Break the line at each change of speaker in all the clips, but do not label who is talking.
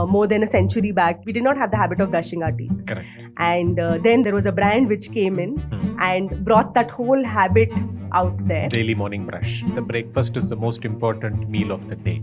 more than a century back, we did not have the habit of brushing our teeth.
Correct.
And then there was a brand which came in and brought that whole habit out there.
Daily morning brush. The breakfast is the most important meal of the day.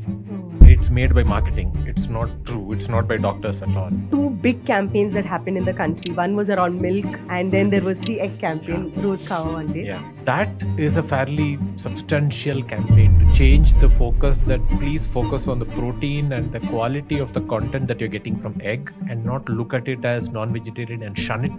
It's made by marketing. It's not true. It's not by doctors at all.
Two big campaigns that happened in the country. One was around milk, and then there was the egg campaign, Rose Khawa One Day.
Yeah. That is a fairly substantial campaign to change the focus that please focus on the protein and the quality of the content that you're getting from egg and not look at it as non-vegetarian and shun it.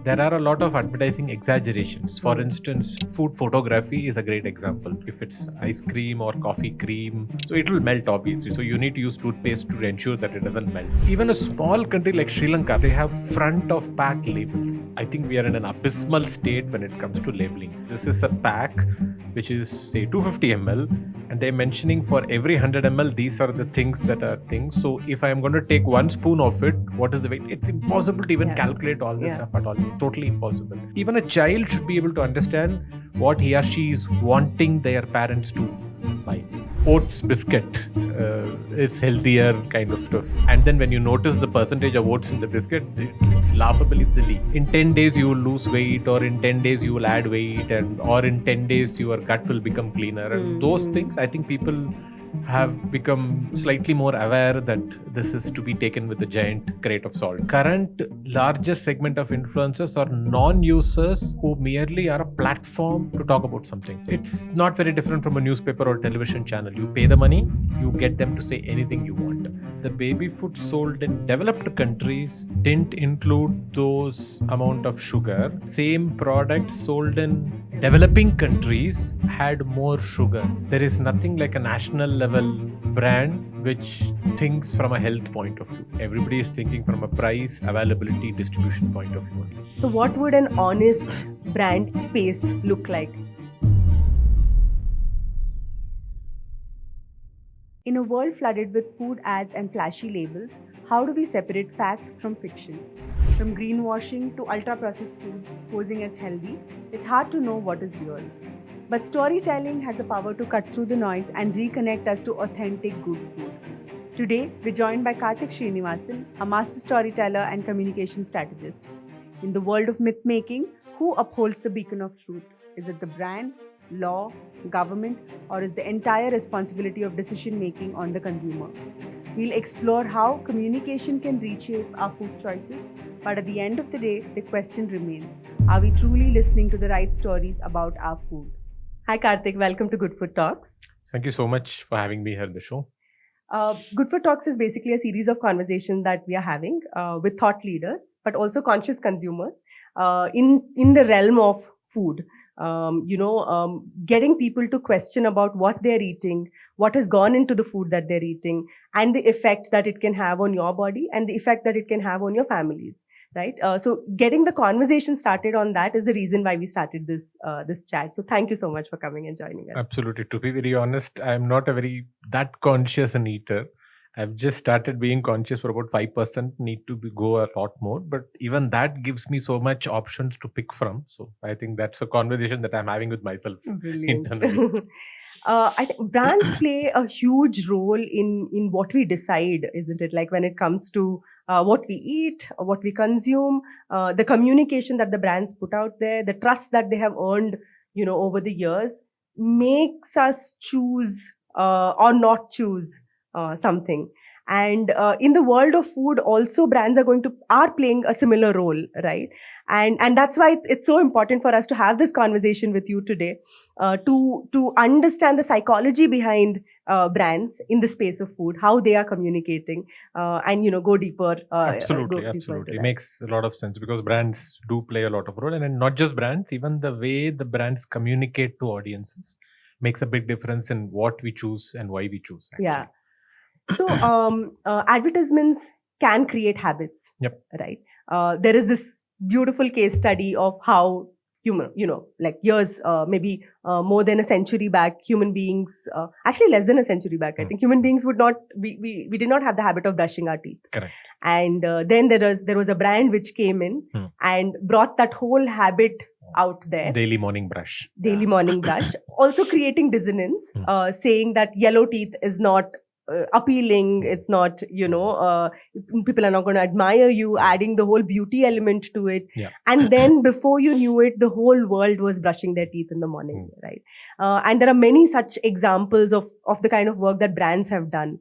There are a lot of advertising exaggerations. For instance, food photography is a great example. If it's ice cream or coffee cream, so it will melt obviously. So you need to use toothpaste to ensure that it doesn't melt. Even a small country like Sri Lanka, they have front of pack labels. I think we are in an abysmal state when it comes to labeling. This is a pack which is say 250 ml and they're mentioning for every 100 ml these are the things that are things. So if I'm going to take 1 spoon of it, what is the weight? It's impossible to even calculate all this stuff at all. Totally impossible. Even a child should be able to understand what he or she is wanting their parents to buy. Oats biscuit is healthier kind of stuff. And then when you notice the percentage of oats in the biscuit, it's laughably silly. In 10 days you will lose weight, or in 10 days you will add weight, or in 10 days your gut will become cleaner. And those things, I think people have become slightly more aware that this is to be taken with a giant crate of salt. Current largest segment of influencers are non-users who merely are a platform to talk about something. It's not very different from a newspaper or television channel. You pay the money, you get them to say anything you want. The baby food sold in developed countries didn't include those amount of sugar. Same products sold in developing countries had more sugar. There is nothing like a national level brand which thinks from a health point of view. Everybody is thinking from a price, availability, distribution point of view.
So what would an honest brand space look like? In a world flooded with food ads and flashy labels, how do we separate fact from fiction? From greenwashing to ultra-processed foods posing as healthy, it's hard to know what is real. But storytelling has the power to cut through the noise and reconnect us to authentic good food. Today, we're joined by Karthik Srinivasan, a master storyteller and communication strategist. In the world of myth-making, who upholds the beacon of truth? Is it the brand, law, government, or is the entire responsibility of decision-making on the consumer? We'll explore how communication can reshape our food choices, but at the end of the day, the question remains, are we truly listening to the right stories about our food? Hi Karthik, welcome to Good Food Talks.
Thank you so much for having me here on the show.
Good Food Talks is basically a series of conversations that we are having with thought leaders, but also conscious consumers in the realm of food. Getting people to question about what they're eating, what has gone into the food that they're eating, and the effect that it can have on your body and the effect that it can have on your families, right? So getting the conversation started on that is the reason why we started this chat. So thank you so much for coming and joining us.
Absolutely. To be very honest, I'm not that conscious an eater. I've just started being conscious for about 5%, need to go a lot more. But even that gives me so much options to pick from. So I think that's a conversation that I'm having with myself internally.
I think brands play a huge role in what we decide, isn't it? Like when it comes to what we eat, what we consume, the communication that the brands put out there, the trust that they have earned, over the years makes us choose or not choose something. And in the world of food, also brands are playing a similar role, right? And that's why it's so important for us to have this conversation with you today, to understand the psychology behind brands in the space of food, how they are communicating, and go deeper.
Absolutely. It makes a lot of sense because brands do play a lot of role, and not just brands, even the way the brands communicate to audiences makes a big difference in what we choose and why we choose. Actually.
Yeah. So, advertisements can create habits, right? There is this beautiful case study of how years, maybe more than a century back, human beings, actually less than a century back, I think human beings we did not have the habit of brushing our teeth.
Correct.
And then there was a brand which came in and brought that whole habit out there.
Daily morning brush.
Also creating dissonance, saying that yellow teeth is not appealing. It's not, people are not going to admire you, adding the whole beauty element to it.
Yeah.
And then before you knew it, the whole world was brushing their teeth in the morning, right? And there are many such examples of the kind of work that brands have done.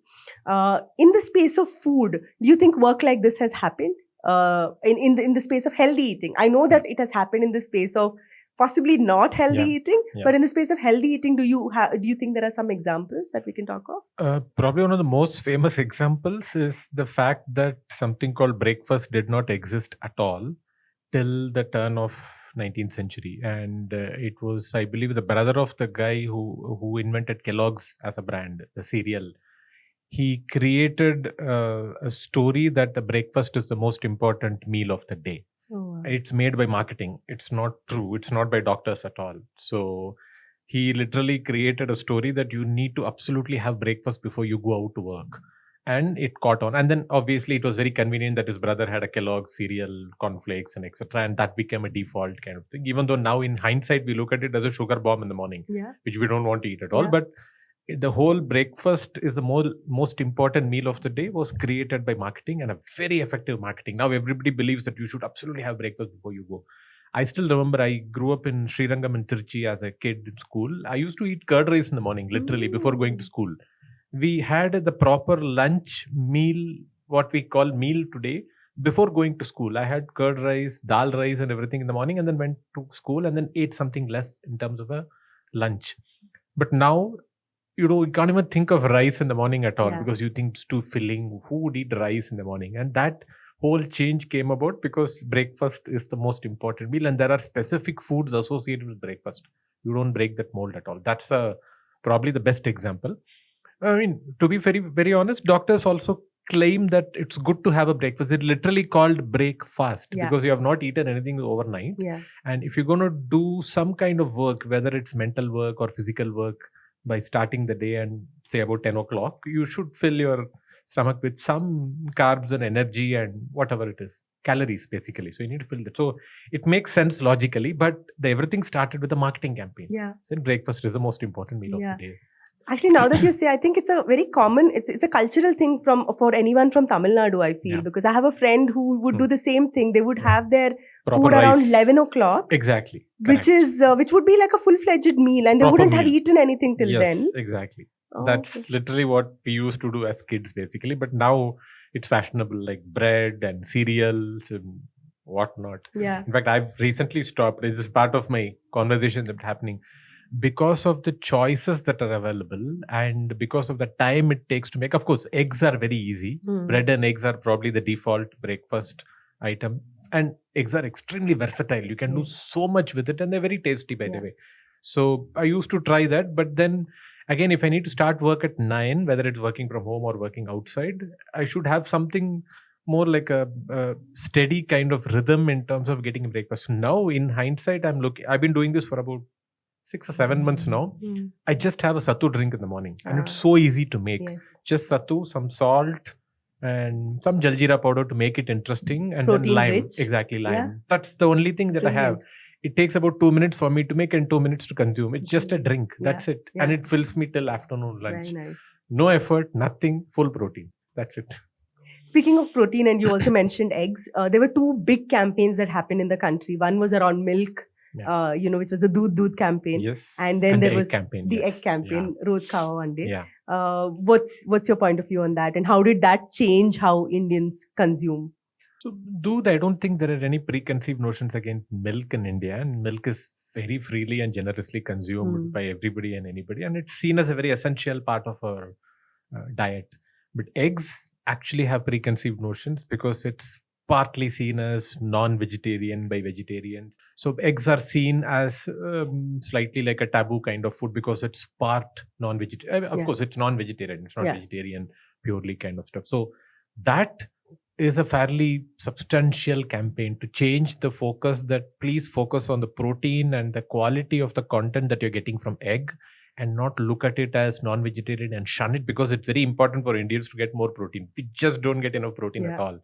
In the space of food, do you think work like this has happened? In the space of healthy eating? I know that it has happened in the space of possibly not healthy eating, but in the space of healthy eating, do you think there are some examples that we can talk of?
Probably one of the most famous examples is the fact that something called breakfast did not exist at all till the turn of 19th century, and it was, I believe, the brother of the guy who invented Kellogg's as a brand, the cereal. He created a story that the breakfast is the most important meal of the day.
Oh, wow.
It's made by marketing. It's not true. It's not by doctors at all. So he literally created a story that you need to absolutely have breakfast before you go out to work. And it caught on. And then obviously it was very convenient that his brother had a Kellogg's cereal, cornflakes and etc. And that became a default kind of thing. Even though now in hindsight, we look at it as a sugar bomb in the morning, which we don't want to eat at all.
Yeah.
But the whole breakfast is the most important meal of the day, was created by marketing, and a very effective marketing. Now everybody believes that you should absolutely have breakfast before you go. I still remember I grew up in Srirangam in Trichy as a kid in school. I used to eat curd rice in the morning, literally, before going to school. We had the proper lunch meal, what we call meal today, before going to school. I had curd rice, dal rice and everything in the morning, and then went to school and then ate something less in terms of a lunch. But now, you can't even think of rice in the morning at all, because you think it's too filling. Who would eat rice in the morning? And that whole change came about because breakfast is the most important meal, and there are specific foods associated with breakfast. You don't break that mold at all. That's probably the best example. I mean, to be very, very honest, doctors also claim that it's good to have a breakfast. It's literally called breakfast because you have not eaten anything overnight.
Yeah.
And if you're going to do some kind of work, whether it's mental work or physical work, by starting the day and say about 10 o'clock, you should fill your stomach with some carbs and energy and whatever it is, calories basically. So you need to fill that. So it makes sense logically, but everything started with a marketing campaign.
Yeah.
So breakfast is the most important meal of the day.
Actually, now that you say, I think it's a very common, it's a cultural thing for anyone from Tamil Nadu, I feel, because I have a friend who would do the same thing. They would have their
proper
food
rice
around 11 o'clock.
Exactly.
Which would be like a full-fledged meal, and they wouldn't have eaten anything till then.
Yes, exactly. That's literally what we used to do as kids, basically. But now it's fashionable, like bread and cereals and whatnot.
Yeah.
In fact, I've recently stopped. This is part of my conversation that's happening. Because of the choices that are available and because of the time it takes to make. Of course, eggs are very easy. Bread and eggs are probably the default breakfast item. And eggs are extremely versatile. You can do so much with it, and they're very tasty, by the way. So I used to try that. But then again, if I need to start work at 9, whether it's working from home or working outside, I should have something more like a steady kind of rhythm in terms of getting breakfast. Now, in hindsight, I've been doing this for about 6 or 7 months now. I just have a sattu drink in the morning, and it's so easy to make. Just sattu, some salt, and some jaljeera powder to make it interesting, and
protein
then lime.
Rich.
Exactly, lime. That's the only thing that I have. It takes about 2 minutes for me to make and 2 minutes to consume. It's just a drink. That's it. And it fills me till afternoon lunch.
Very nice.
No effort, nothing, full protein. That's it.
Speaking of protein, and you also mentioned eggs, there were 2 big campaigns that happened in the country. One was around milk, which was the Doodh campaign.
Yes.
And then there was
campaign,
the egg campaign, Roz Khawa One Day.
Yeah.
What's your point of view on that? And how did that change how Indians consume?
So, I don't think there are any preconceived notions against milk in India. And milk is very freely and generously consumed by everybody and anybody. And it's seen as a very essential part of our diet. But eggs actually have preconceived notions because it's partly seen as non-vegetarian by vegetarians. So eggs are seen as slightly like a taboo kind of food because it's part non-vegetarian. Of course, it's non-vegetarian. It's not vegetarian purely kind of stuff. So that is a fairly substantial campaign to change the focus, that please focus on the protein and the quality of the content that you're getting from egg, and not look at it as non-vegetarian and shun it, because it's very important for Indians to get more protein. We just don't get enough protein at all.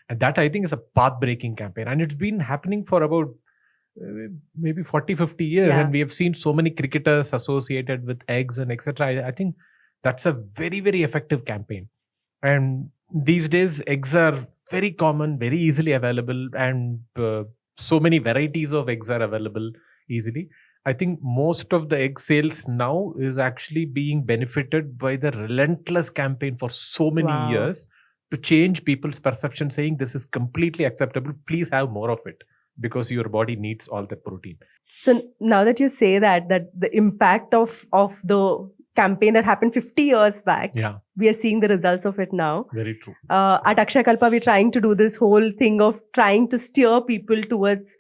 And that, I think, is a path-breaking campaign. And it's been happening for about maybe 40, 50 years. And we have seen so many cricketers associated with eggs and etc. I think That's a very, very effective campaign. And these days, eggs are very common, very easily available, and so many varieties of eggs are available easily. I think most of the egg sales now is actually being benefited by the relentless campaign for so many
Wow.
years to change people's perception, saying this is completely acceptable. Please have more of it because your body needs all that protein.
So now that you say that the impact of the campaign that happened 50 years back,
Yeah,
we are seeing the results of it now.
very true.
At Akshayakalpa, we're trying to do this whole thing of trying to steer people towards,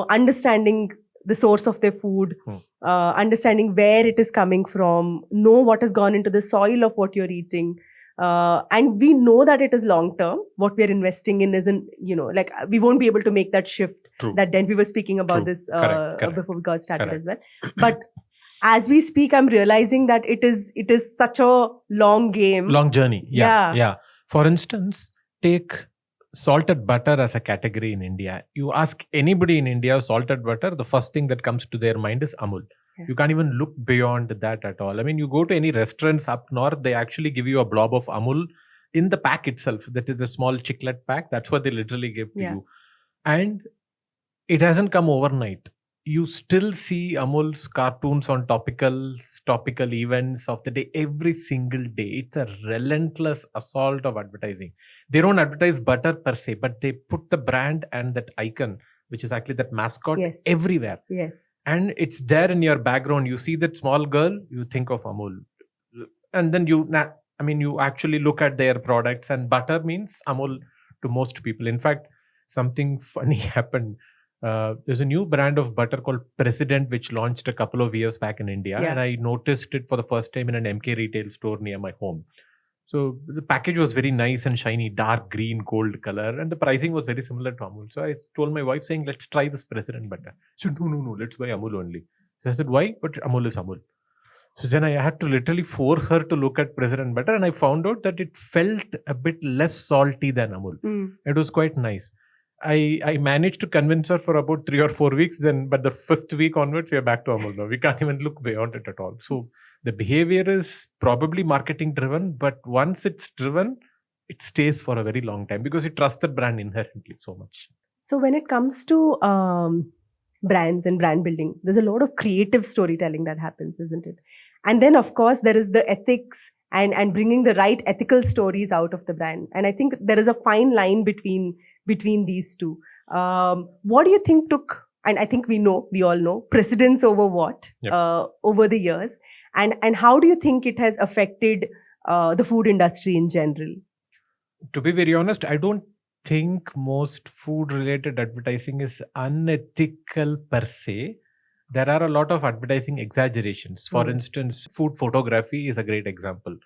understanding the source of their food, understanding where it is coming from, know what has gone into the soil of what you're eating. And we know that it is long term. What we're investing in isn't, we won't be able to make that shift.
True.
That then we were speaking about
True.
this
Correct.
before we got started
Correct.
as well. But as we speak, I'm realizing that it is such a long game.
Long journey.
Yeah.
Yeah. For instance, take salted butter as a category in India. You ask anybody in India salted butter, the first thing that comes to their mind is Amul.
Yeah.
You can't even look beyond that at all. I mean, you go to any restaurants up north, they actually give you a blob of Amul in the pack itself. That is a small chiclet pack. That's what they literally give to you. And it hasn't come overnight. You still see Amul's cartoons on topical events of the day every single day. It's a relentless assault of advertising. They don't advertise butter per se, but they put the brand and that icon, which is actually that mascot, everywhere.
Yes.
And it's there in your background. You see that small girl, you think of Amul. And then you actually look at their products, and butter means Amul to most people. In fact, something funny happened. There's a new brand of butter called President, which launched a couple of years back in India. And I noticed it for the first time in an MK retail store near my home. So the package was very nice and shiny, dark green, gold color. And the pricing was very similar to Amul. So I told my wife saying, let's try this President butter. She said, no, let's buy Amul only. So I said, why? But Amul is Amul. So then I had to literally force her to look at President butter. And I found out that it felt a bit less salty than Amul. It was quite nice. I managed to convince her for about 3 or 4 weeks, but the 5th week onwards, we are back to Amul now. We can't even look beyond it at all. So the behavior is probably marketing driven, but once it's driven, it stays for a very long time because you trust the brand inherently so much. So
when it comes to brands and brand building, there's a lot of creative storytelling that happens, isn't it? And then, of course, there is the ethics and bringing the right ethical stories out of the brand. And I think there is a fine line between these two. What do you think took, and I think we all know, precedence over what over the years? And how do you think it has affected the food industry in general?
To be very honest, I don't think most food-related advertising is unethical per se. There are a lot of advertising exaggerations. For instance, food photography is a great example.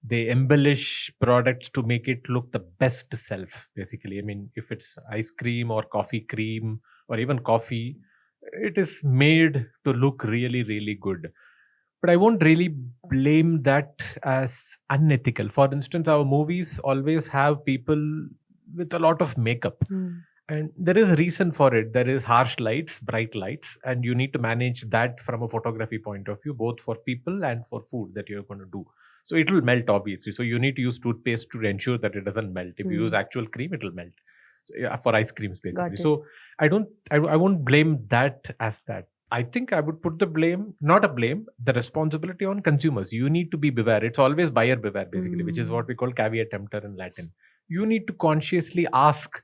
They embellish products to make it look the best self, basically. I mean, if it's ice cream or coffee cream or even coffee, it is made to look really, really good. But I won't really blame that as unethical. For instance, our movies always have people with a lot of makeup. And there is a reason for it. There is harsh lights, bright lights, and you need to manage that from a photography point of view, both for people and for food that you're going to do. So it will melt, obviously. So you need to use toothpaste to ensure that it doesn't melt. If you use actual cream, it will melt. So, for ice creams, basically. So I won't blame that as that. I think I would put the responsibility on consumers. You need to be beware. It's always buyer beware, basically, which is what we call caveat emptor in Latin. You need to consciously ask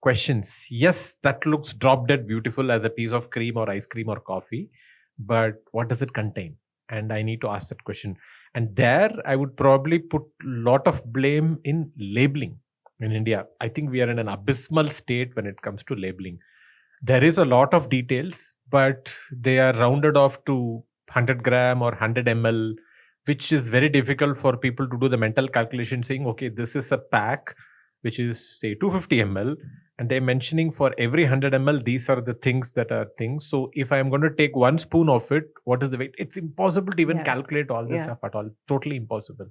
questions. Yes, that looks drop dead beautiful as a piece of cream or ice cream or coffee, but what does it contain? And I need to ask that question. And there I would probably put a lot of blame in labeling in India. I think we are in an abysmal state when it comes to labeling. There is a lot of details, but they are rounded off to 100 gram or 100 ml, which is very difficult for people to do the mental calculation saying, okay, this is a pack which is say 250 ml, and they're mentioning for every 100 ml, these are the things that are things. So if I'm going to take 1 spoon of it, what is the weight? It's impossible to even calculate all this stuff at all. Totally impossible.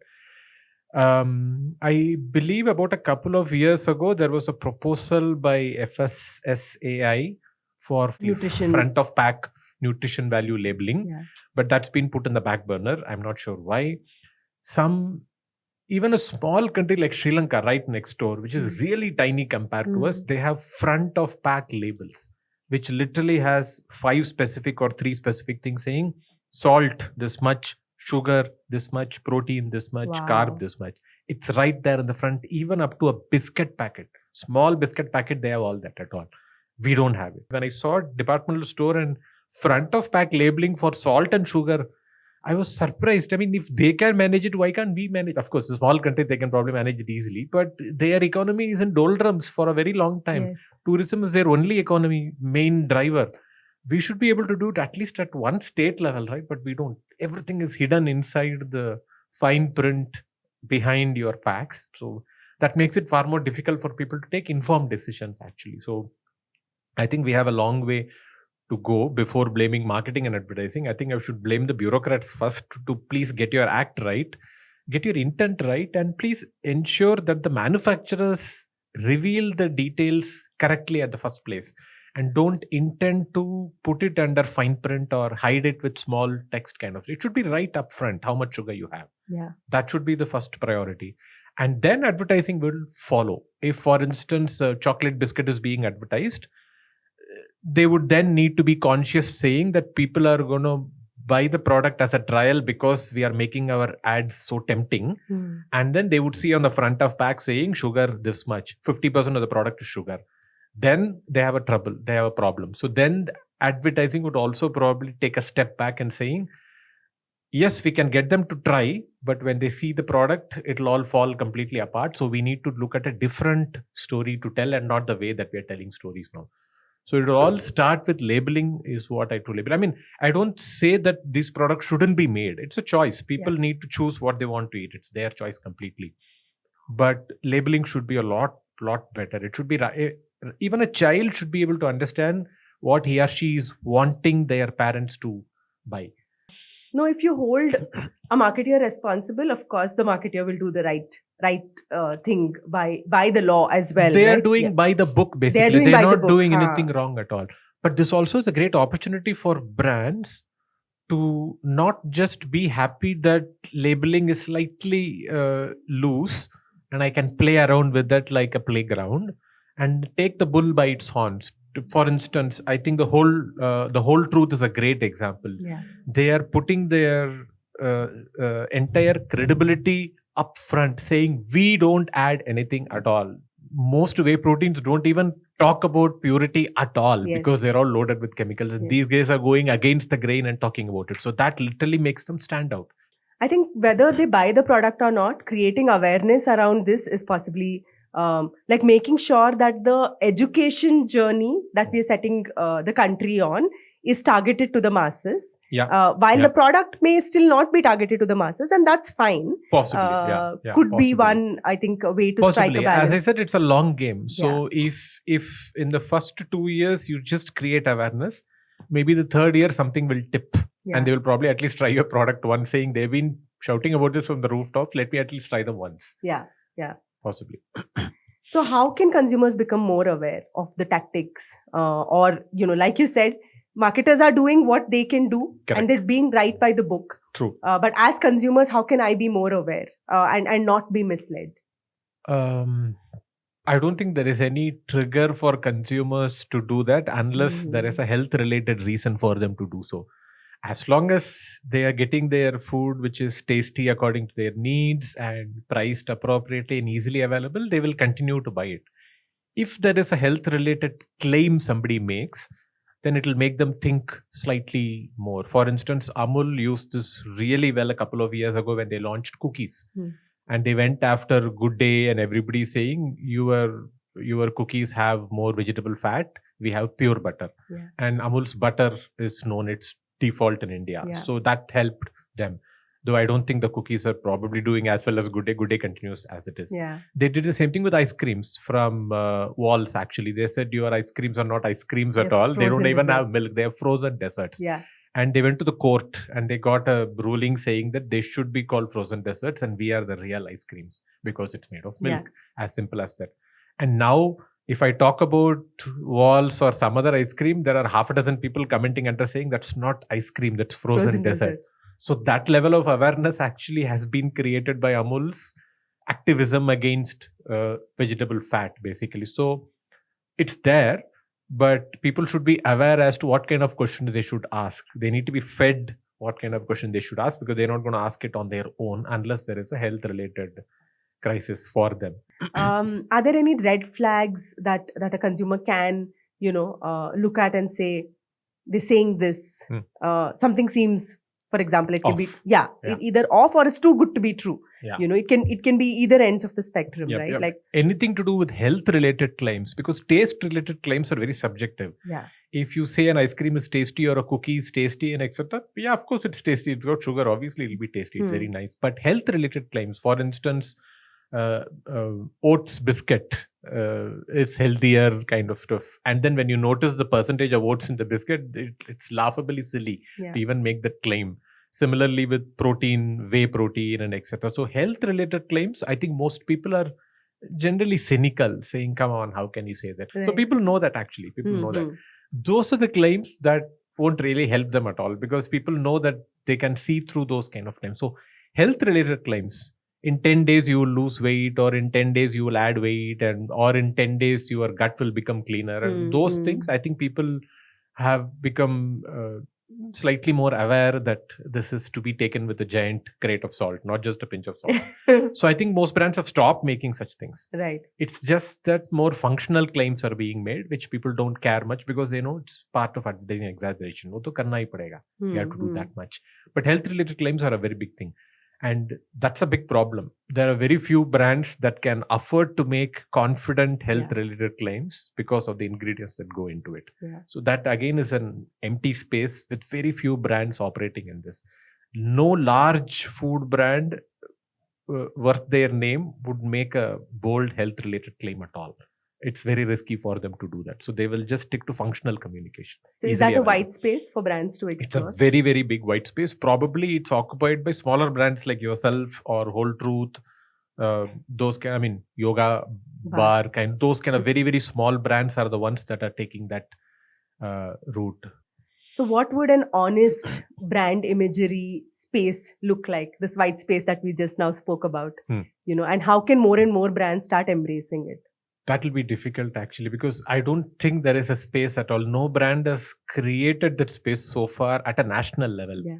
I believe about a couple of years ago, there was a proposal by FSSAI for
nutrition,
front of pack nutrition value labeling, but that's been put in the back burner. I'm not sure why. even a small country like Sri Lanka right next door, which is really tiny compared to us, they have front of pack labels, which literally has 5 specific or 3 specific things saying salt this much, sugar this much, protein this much, carb this much. It's right there in the front, even up to a biscuit packet. Small biscuit packet, they have all that at all. We don't have it. When I saw a departmental store and front of pack labeling for salt and sugar, I was surprised. I mean, if they can manage it, why can't we manage? Of course, a small country, they can probably manage it easily, but their economy is in doldrums for a very long time.
Yes.
Tourism is their only economy, main driver. We should be able to do it at least at one state level, right? But we don't. Everything is hidden inside the fine print behind your packs. So that makes it far more difficult for people to take informed decisions, actually. So I think we have a long way to go before blaming marketing and advertising. I think I should blame the bureaucrats first to please get your act right, get your intent right, and please ensure that the manufacturers reveal the details correctly at the first place and don't intend to put it under fine print or hide it with small text kind of. It should be right up front how much sugar you have.
Yeah.
That should be the first priority. And then advertising will follow. If, for instance, a chocolate biscuit is being advertised, they would then need to be conscious saying that people are going to buy the product as a trial because we are making our ads so tempting. And then they would see on the front of pack saying sugar this much, 50% of the product is sugar. Then they have a problem. So then advertising would also probably take a step back and saying, yes, we can get them to try, but when they see the product, it'll all fall completely apart. So we need to look at a different story to tell and not the way that we're telling stories now. So it will all start with labeling is what I truly believe. I mean, I don't say that these products shouldn't be made. It's a choice. People need to choose what they want to eat. It's their choice completely. But labeling should be a lot better. It should be, even a child should be able to understand what he or she is wanting their parents to buy.
No, if you hold a marketeer responsible, of course, the marketeer will do the right thing by the law as well.
They are doing by the book, basically. They're not doing anything wrong at all. But this also is a great opportunity for brands to not just be happy that labeling is slightly loose and I can play around with that like a playground, and take the bull by its horns. For instance, I think the whole truth is a great example.
Yeah.
They are putting their entire credibility up front, saying we don't add anything at all. Most whey proteins don't even talk about purity at all because they're all loaded with chemicals. And these guys are going against the grain and talking about it. So that literally makes them stand out.
I think whether they buy the product or not, creating awareness around this is possibly like making sure that the education journey that we are setting the country on is targeted to the masses. While the product may still not be targeted to the masses, and that's fine.
Possibly,
could be one, I think, a way to strike a balance.
As I said, it's a long game. So if in the first 2 years you just create awareness, maybe the third year something will tip. And they will probably at least try your product once, saying they've been shouting about this from the rooftops. Let me at least try them once.
Yeah.
Possibly.
So how can consumers become more aware of the tactics? Or, like you said, marketers are doing what they can do. Correct. And they're being right by the book.
True.
But as consumers, how can I be more aware and not be misled?
I don't think there is any trigger for consumers to do that unless there is a health related reason for them to do so. As long as they are getting their food which is tasty according to their needs and priced appropriately and easily available, they will continue to buy it. If there is a health related claim somebody makes, then it will make them think slightly more. For instance, Amul used this really well a couple of years ago when they launched cookies. And they went after Good Day and everybody saying your cookies have more vegetable fat. We have pure butter. And Amul's butter is known, it's default in India. So that helped them. Though I don't think the cookies are probably doing as well as Good Day. Good Day continues as it is. They did the same thing with ice creams from Walls actually. They said your ice creams are not ice creams at all. They don't even have milk. They have frozen desserts. And they went to the court and they got a ruling saying that they should be called frozen desserts and we are the real ice creams because it's made of milk. As simple as that. And now If I talk about Walls or some other ice cream, there are half a dozen people commenting under saying that's not ice cream, that's frozen dessert.
desserts.
So that level of awareness actually has been created by Amul's activism against vegetable fat, basically. So it's there, but people should be aware as to what kind of questions they should ask. They need to be fed what kind of question they should ask, because they're not going to ask it on their own unless there is a health-related crisis for them.
Are there any red flags that a consumer can, look at and say, they're saying this, something seems, for example, it can
Off.
be either off or it's too good to be true.
Yeah.
It can be either ends of the spectrum,
Yep,
right?
yep.
Like
anything to do with health-related claims, because taste-related claims are very subjective.
yeah.
If you say an ice cream is tasty or a cookie is tasty and etc., yeah, of course it's tasty. It's got sugar. Obviously, it'll be tasty. It's very nice. But health-related claims, for instance, oats biscuit is healthier kind of stuff. And then when you notice the percentage of oats in the biscuit, it's laughably silly to even make that claim. Similarly with protein, whey protein and etc. So health-related claims, I think most people are generally cynical, saying, come on, how can you say that?
Right.
So people know that actually. People know that. Those are the claims that won't really help them at all, because people know that they can see through those kind of claims. So health-related claims, in 10 days you will lose weight, or in 10 days you will add weight, or in 10 days your gut will become cleaner. And those things, I think people have become slightly more aware that this is to be taken with a giant crate of salt, not just a pinch of salt. So I think most brands have stopped making such things.
Right.
It's just that more functional claims are being made, which people don't care much, because they know it's part of advertising exaggeration. Wo to karna hi padega. You have to do that much. But health-related claims are a very big thing. And that's a big problem. There are very few brands that can afford to make confident health-related claims because of the ingredients that go into it.
Yeah.
So that again is an empty space with very few brands operating in this. No large food brand worth their name would make a bold health-related claim at all. It's very risky for them to do that. So they will just stick to functional communication.
So is that a white space for brands to explore?
It's a very, very big white space. Probably it's occupied by smaller brands like yourself or Whole Truth. Those kind, Yoga Bar kind. Those kind of very, very small brands are the ones that are taking that route.
So what would an honest brand imagery space look like? This white space that we just now spoke about, and how can more and more brands start embracing it?
That will be difficult actually, because I don't think there is a space at all. No brand has created that space so far at a national level.
Yeah.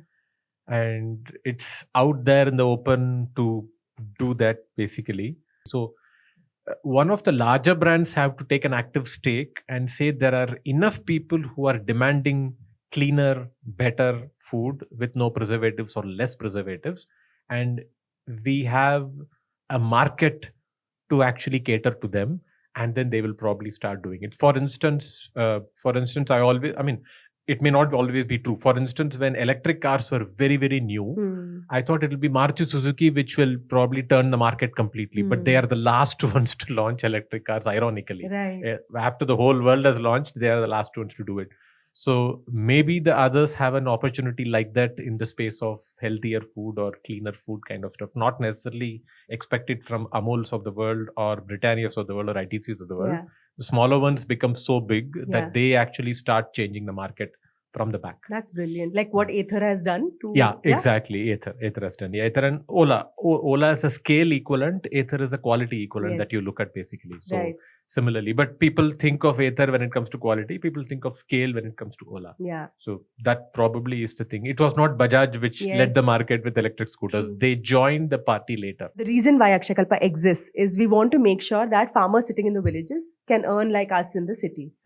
And it's out there in the open to do that basically. So one of the larger brands have to take an active stake and say there are enough people who are demanding cleaner, better food with no preservatives or less preservatives. And we have a market to actually cater to them. And then they will probably start doing it. For instance, it may not always be true. For instance, when electric cars were very, very new, I thought it will be Maruti Suzuki, which will probably turn the market completely. But they are the last ones to launch electric cars, ironically.
Right.
After the whole world has launched, they are the last ones to do it. So maybe the others have an opportunity like that in the space of healthier food or cleaner food kind of stuff. Not necessarily expected from Amuls of the world or Britannias of the world or ITCs of the world.
Yeah.
The smaller ones become so big that they actually start changing the market from the back.
That's brilliant. Like what Ather has done to...
Exactly. Ather has done. Ather and Ola. Ola is a scale equivalent. Ather is a quality equivalent that you look at basically. So similarly, but people think of Ather when it comes to quality. People think of scale when it comes to Ola.
Yeah.
So that probably is the thing. It was not Bajaj which led the market with electric scooters.
True.
They joined the party later.
The reason why Akshayakalpa exists is we want to make sure that farmers sitting in the villages can earn like us in the cities.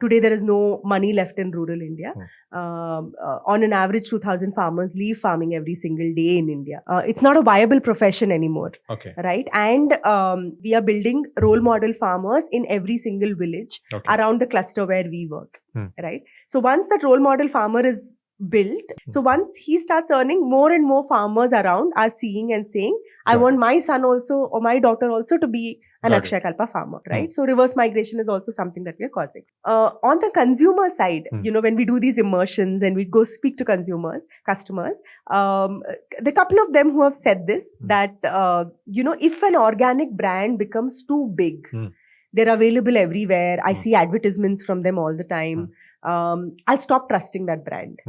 Today there is no money left in rural India. On an average, 2,000 farmers leave farming every single day in India. It's not a viable profession anymore.
Okay.
Right? And we are building role model farmers in every single village around the cluster where we work. Right? So once that role model farmer is built, so once he starts earning, more and more farmers around are seeing and saying, I want my son also or my daughter also to be an Akshayakalpa farmer, right? So reverse migration is also something that we are causing. On the consumer side, when we do these immersions and we go speak to customers, the couple of them who have said this, that, if an organic brand becomes too big, they're available everywhere. I
Hmm.
see advertisements from them all the time. I'll stop trusting that brand.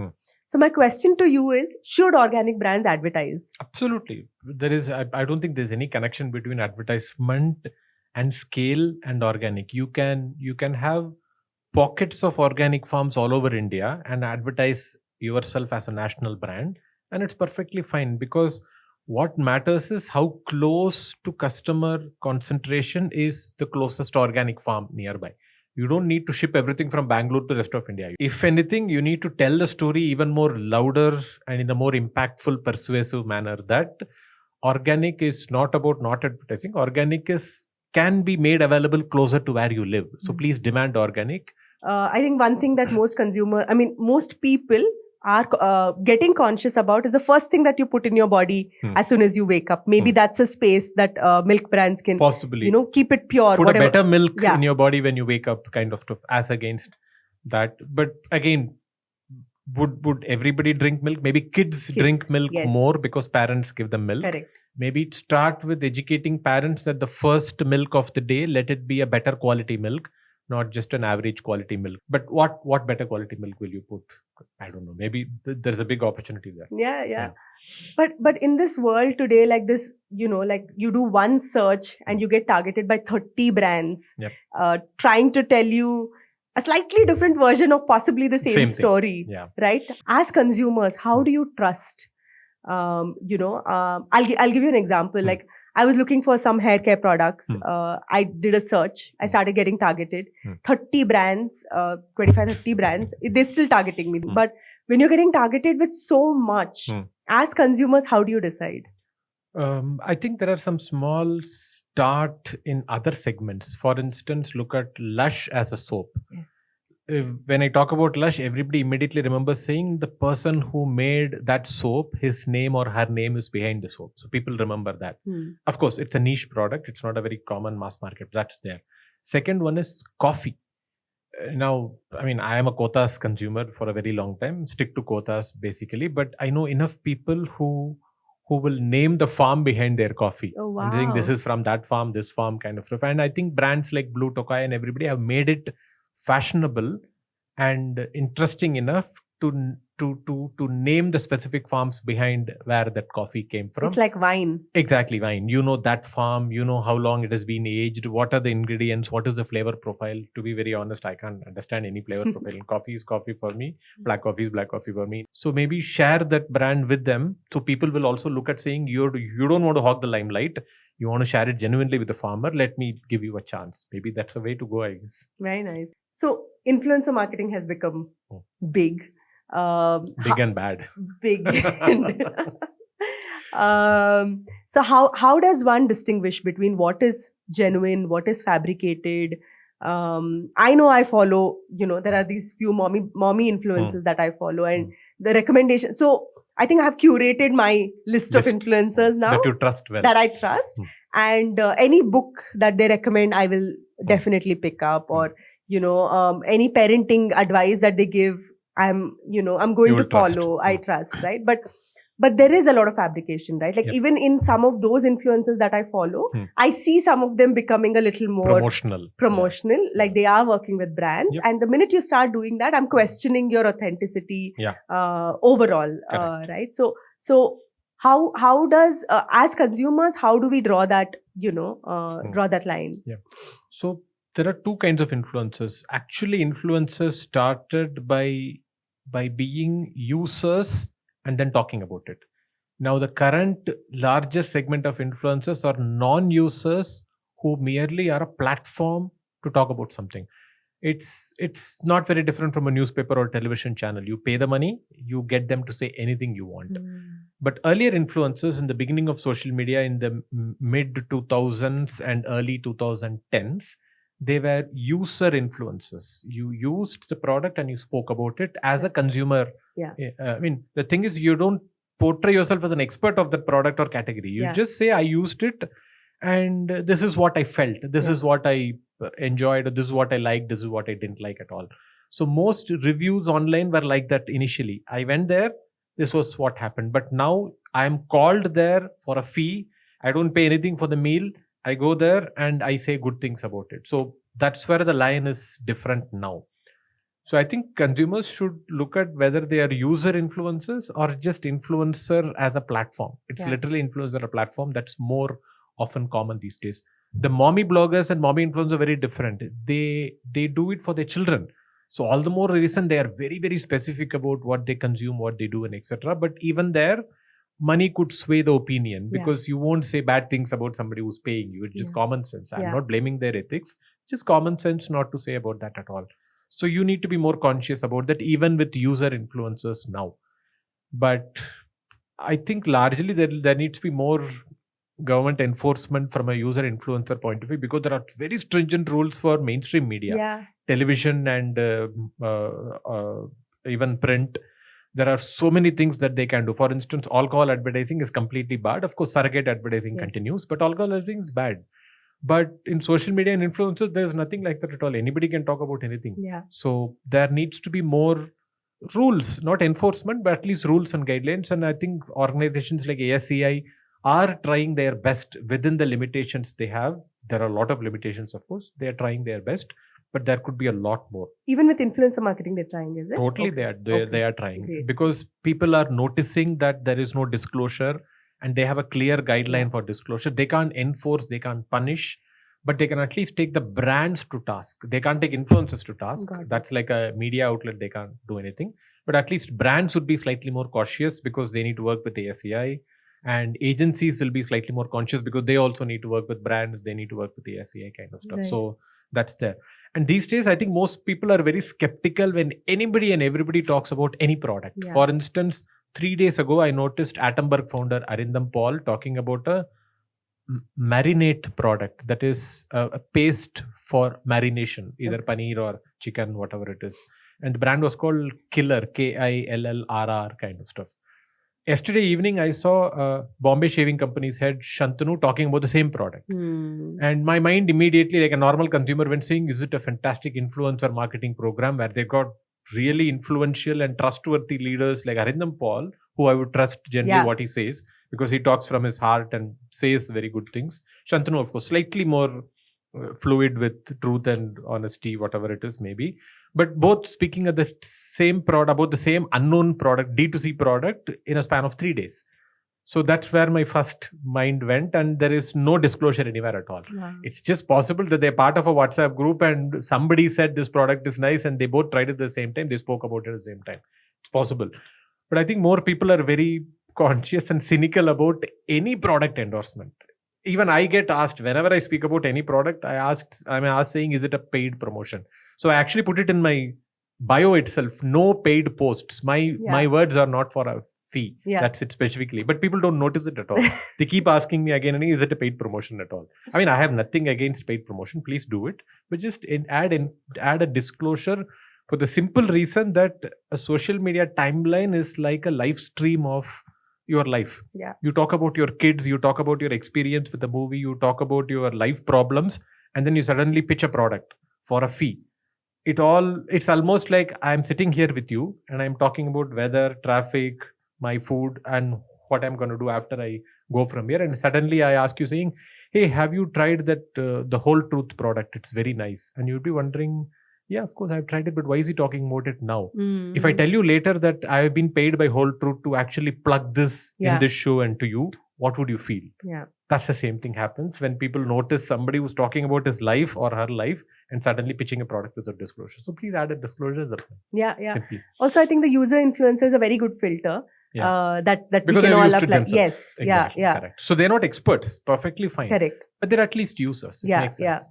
So my question to you is, should organic brands advertise?
Absolutely. There is, I don't think there's any connection between advertisement and scale and organic. You can have pockets of organic farms all over India and advertise yourself as a national brand, and it's perfectly fine, because what matters is how close to customer concentration is the closest organic farm nearby. You don't need to ship everything from Bangalore to the rest of India. If anything, you need to tell the story even more louder and in a more impactful, persuasive manner, that organic is not about not advertising. Organic is can be made available closer to where you live. So please demand organic.
I think one thing that most people are getting conscious about is the first thing that you put in your body as soon as you wake up. Maybe that's a space that milk brands can
Possibly
keep it pure.
Put
whatever.
a better milk in your body when you wake up, kind of stuff, as against that. But again, would everybody drink milk? Maybe kids drink milk more because parents give them milk.
Correct.
Maybe start with educating parents that the first milk of the day, let it be a better quality milk, not just an average quality milk. But what better quality milk will you put? I don't know. Maybe there's a big opportunity there.
Yeah. But in this world today, like this, like you do one search and you get targeted by 30 brands trying to tell you a slightly different version of possibly the same story. Right? As consumers, how do you trust? I'll give you an example. Like, I was looking for some hair care products. I did a search. I started getting targeted. 30 brands, 25, 30 brands, they're still targeting me. But when you're getting targeted with so much, as consumers, how do you decide?
I think there are some small start in other segments. For instance, look at Lush as a soap.
Yes.
When I talk about Lush, everybody immediately remembers saying the person who made that soap, his name or her name is behind the soap. So people remember that. Of course, it's a niche product. It's not a very common mass market. That's there. Second one is coffee. Now, I am a Kothas consumer for a very long time. Stick to Kothas basically. But I know enough people who will name the farm behind their coffee.
Oh, wow.
And saying this is from that farm, this farm, kind of stuff. And I think brands like Blue Tokai and everybody have made it fashionable and interesting enough to name the specific farms behind where that coffee came from.
It's like wine.
Exactly, wine. You know that farm, you know how long it has been aged, what are the ingredients, what is the flavor profile. To be very honest, I can't understand any flavor profile. Coffee is coffee for me. Black coffee is black coffee for me. So maybe share that brand with them. So people will also look at saying, you don't want to hog the limelight. You want to share it genuinely with the farmer. Let me give you a chance. Maybe that's a way to go, I guess.
Very nice. So influencer marketing has become big.
Big and bad.
Big. So how does one distinguish between what is genuine, what is fabricated? I know I follow, there are these few mommy influencers that I follow, and the recommendation. So I think I have curated my list of influencers now.
That you trust well.
That I trust. And any book that they recommend, I will definitely pick up. Or, any parenting advice that they give, I'm going to follow. I trust, right? But there is a lot of fabrication, right? Like even in some of those influencers that I follow, I see some of them becoming a little more promotional. Like they are working with brands. And the minute you start doing that, I'm questioning your authenticity overall, right? So how does, as consumers, how do we draw that, draw that line?
Yeah. So there are two kinds of influencers. Actually, influencers started by being users and then talking about it. Now, the current larger segment of influencers are non-users who merely are a platform to talk about something. It's not very different from a newspaper or television channel. You pay the money, you get them to say anything you want. But earlier influencers in the beginning of social media in the mid 2000s and early 2010s, they were user influencers. You used the product and you spoke about it as a consumer. The thing is, you don't portray yourself as an expert of the product or category. You just say, I used it and this is what I felt. This is what I enjoyed. Or this is what I liked. This is what I didn't like at all. So most reviews online were like that initially. I went there. This was what happened. But now I'm called there for a fee. I don't pay anything for the meal. I go there and I say good things about it. So that's where the line is different now. So I think consumers should look at whether they are user influencers or just influencer as a platform. It's literally influencer a platform. That's more often common these days. The mommy bloggers and mommy influencers are very different. They do it for their children. So all the more reason they are very, very specific about what they consume, what they do, and etc. But even there, money could sway the opinion because you won't say bad things about somebody who's paying you. It's just common sense. I'm not blaming their ethics. Just common sense not to say about that at all. So you need to be more conscious about that, even with user influencers now. But I think largely there needs to be more government enforcement from a user influencer point of view, because there are very stringent rules for mainstream media, television and even print. There are so many things that they can do. For instance, alcohol advertising is completely bad. Of course, surrogate advertising continues, but alcohol advertising is bad. But in social media and influencers, there's nothing like that at all. Anybody can talk about anything. So there needs to be more rules, not enforcement, but at least rules and guidelines. And I think organizations like ASCI are trying their best within the limitations they have. There are a lot of limitations, of course. They are trying their best, but there could be a lot more.
Even with influencer marketing, they're trying, is it?
Totally, they are trying. Great. Because people are noticing that there is no disclosure and they have a clear guideline for disclosure. They can't enforce, they can't punish, but they can at least take the brands to task. They can't take influencers to task. That's like a media outlet. They can't do anything. But at least brands would be slightly more cautious because they need to work with the ASCI. And agencies will be slightly more conscious because they also need to work with brands. They need to work with the ASCI kind of stuff. Right. So that's there. And these days, I think most people are very skeptical when anybody and everybody talks about any product. For instance, 3 days ago, I noticed Atomberg founder Arindam Paul talking about a marinate product, that is a paste for marination, either paneer or chicken, whatever it is. And the brand was called Killer, KILLRR kind of stuff. Yesterday evening, I saw Bombay Shaving Company's head Shantanu talking about the same product. And my mind immediately, like a normal consumer, went saying, is it a fantastic influencer marketing program where they got really influential and trustworthy leaders like Arindam Paul, who I would trust generally what he says, because he talks from his heart and says very good things. Shantanu, of course, slightly more fluid with truth and honesty, whatever it is, maybe. But both speaking of the same product, about the same unknown product, D2C product, in a span of 3 days. So that's where my first mind went, and there is no disclosure anywhere at all. It's just possible that they're part of a WhatsApp group and somebody said this product is nice and they both tried it at the same time. They spoke about it at the same time. It's possible. But I think more people are very conscious and cynical about any product endorsement. Even I get asked, whenever I speak about any product, I'm asked saying, is it a paid promotion? So I actually put it in my bio itself, no paid posts. My words are not for a fee. That's it specifically. But people don't notice it at all. They keep asking me again and again, is it a paid promotion at all? I mean, I have nothing against paid promotion. Please do it. But just add a disclosure, for the simple reason that a social media timeline is like a live stream of your life. You talk about your kids, you talk about your experience with the movie, you talk about your life problems, and then you suddenly pitch a product for a fee. It's almost like I'm sitting here with you and I'm talking about weather, traffic, my food, and what I'm going to do after I go from here. And suddenly I ask you saying, hey, have you tried that the Whole Truth product? It's very nice. And you'd be wondering, yeah, of course I've tried it, but why is he talking about it now? If I tell you later that I have been paid by Whole Truth to actually plug this in this show and to you, what would you feel? That's the same thing happens when people notice somebody who's talking about his life or her life and suddenly pitching a product without disclosure. So please add a disclosure. Simply.
Also, I think the user influencer is a very good filter. That
because
we can all apply.
Themselves.
Yes.
Exactly. Correct. So they're not experts. Perfectly fine.
Correct.
But they're at least users. It makes sense.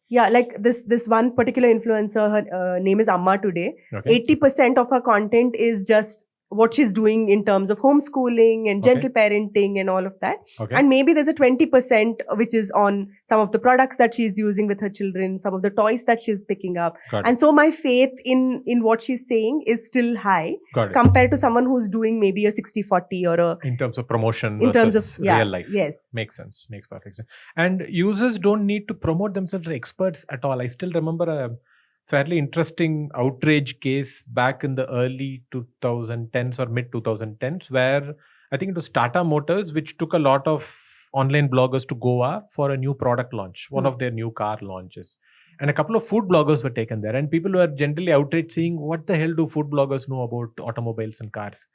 Yeah, like this one particular influencer, her name is Amma today. 80% of her content is just what she's doing in terms of homeschooling and gentle parenting and all of that. And maybe there's a 20% which is on some of the products that she's using with her children, some of the toys that she's picking up. And so my faith in what she's saying is still high compared to someone who's doing maybe a 60-40 or a...
In terms of promotion versus real life.
Yes.
Makes sense. Makes perfect sense. And users don't need to promote themselves as experts at all. I still remember a fairly interesting outrage case back in the early 2010s or mid 2010s, where I think it was Tata Motors, which took a lot of online bloggers to Goa for a new product launch, one of their new car launches. And a couple of food bloggers were taken there. And people were generally outraged saying, what the hell do food bloggers know about automobiles and cars?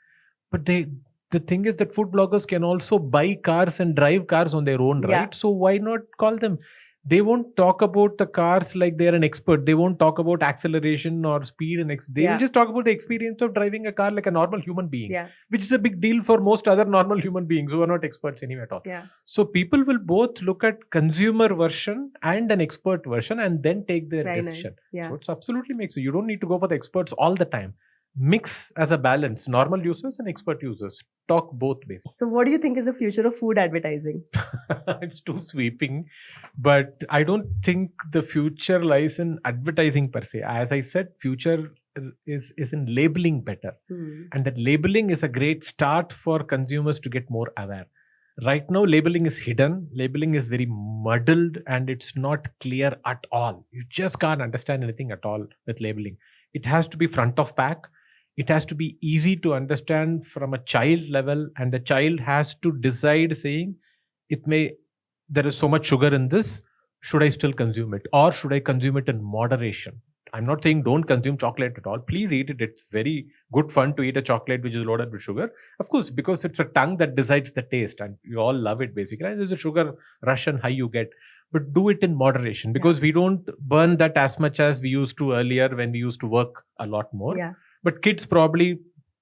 But the thing is that food bloggers can also buy cars and drive cars on their own, right? So why not call them? They won't talk about the cars like they're an expert. They won't talk about acceleration or speed and they will just talk about the experience of driving a car like a normal human being, which is a big deal for most other normal human beings who are not experts anyway at all. So people will both look at consumer version and an expert version and then take their decision. So it's absolutely makes sense. You don't need to go for the experts all the time. Mix as a balance, normal users and expert users. Talk both basically.
So what do you think is the future of food advertising?
It's too sweeping, but I don't think the future lies in advertising per se. As I said, future is in labeling better. And that labeling is a great start for consumers to get more aware. Right now, labeling is hidden, labeling is very muddled, and it's not clear at all. You just can't understand anything at all with labeling. It has to be front of pack. It has to be easy to understand from a child level, and the child has to decide saying, there is so much sugar in this, should I still consume it? Or should I consume it in moderation? I'm not saying don't consume chocolate at all. Please eat it. It's very good fun to eat a chocolate which is loaded with sugar. Of course, because it's a tongue that decides the taste and you all love it basically. And there's a sugar rush and high you get. But do it in moderation because we don't burn that as much as we used to earlier when we used to work a lot more. But kids probably,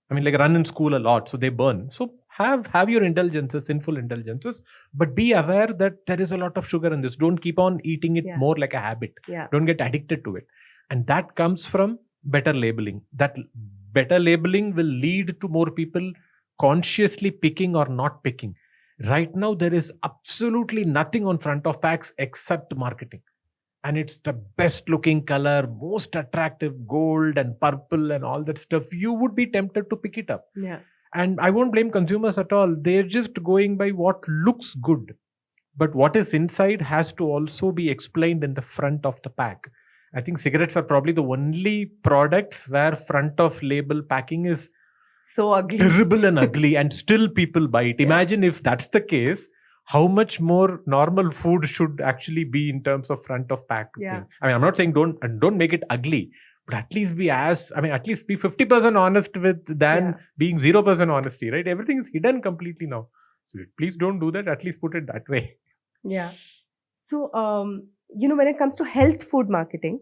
run in school a lot, so they burn. So have your indulgences, sinful indulgences, but be aware that there is a lot of sugar in this. Don't keep on eating it more like a habit. Don't get addicted to it. And that comes from better labeling. That better labeling will lead to more people consciously picking or not picking. Right now, there is absolutely nothing on front of packs except marketing. And it's the best looking color, most attractive gold and purple and all that stuff. You would be tempted to pick it up. And I won't blame consumers at all. They're just going by what looks good. But what is inside has to also be explained in the front of the pack. I think cigarettes are probably the only products where front of label packing is
so ugly,
terrible and ugly, and still people buy it. Imagine if that's the case, how much more normal food should actually be in terms of front of pack thing. I'm not saying don't make it ugly, but at least be at least be 50% honest with than being 0% honesty, right? Everything is hidden completely now. So please don't do that. At least put it that way.
So, when it comes to health food marketing,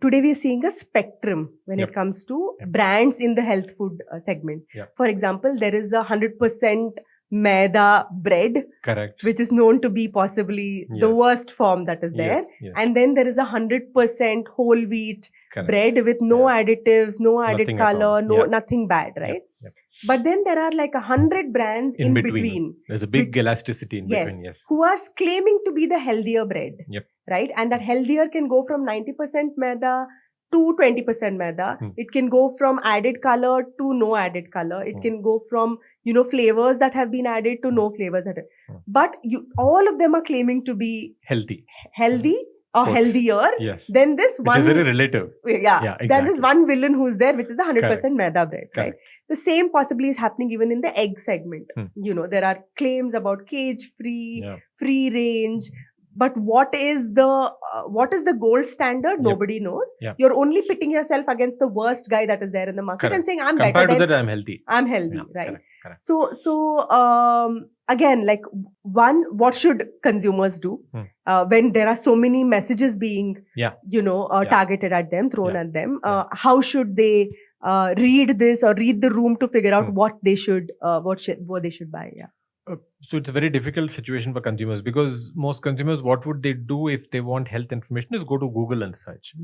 today we are seeing a spectrum when it comes to brands in the health food segment. For example, there is 100% maida bread, which is known to be possibly the worst form that is there. And then there is 100% whole wheat bread with no additives, no added
Nothing
color, nothing bad, right? But then there are like 100 brands in between.
There's a big elasticity in between,
who are claiming to be the healthier bread, right? And that healthier can go from 90% maida to 20% maida. It can go from added color to no added color. It can go from, flavors that have been added to no flavors added. But all of them are claiming to be healthy or healthier than this
which is very relative.
Exactly. Then there's one villain who's there, which is the 100% maida bread, right? The same possibly is happening even in the egg segment. There are claims about cage-free, free range. But what is the gold standard? Nobody knows. You're only pitting yourself against the worst guy that is there in the market and saying, I'm
Compared
better
to that, I'm healthy.
I'm healthy, right? Correct. So again, like what should consumers do when there are so many messages being, targeted at them, thrown at them? How should they read this or read the room to figure out what they should buy?
So it's a very difficult situation for consumers because most consumers, what would they do if they want health information is go to Google and search.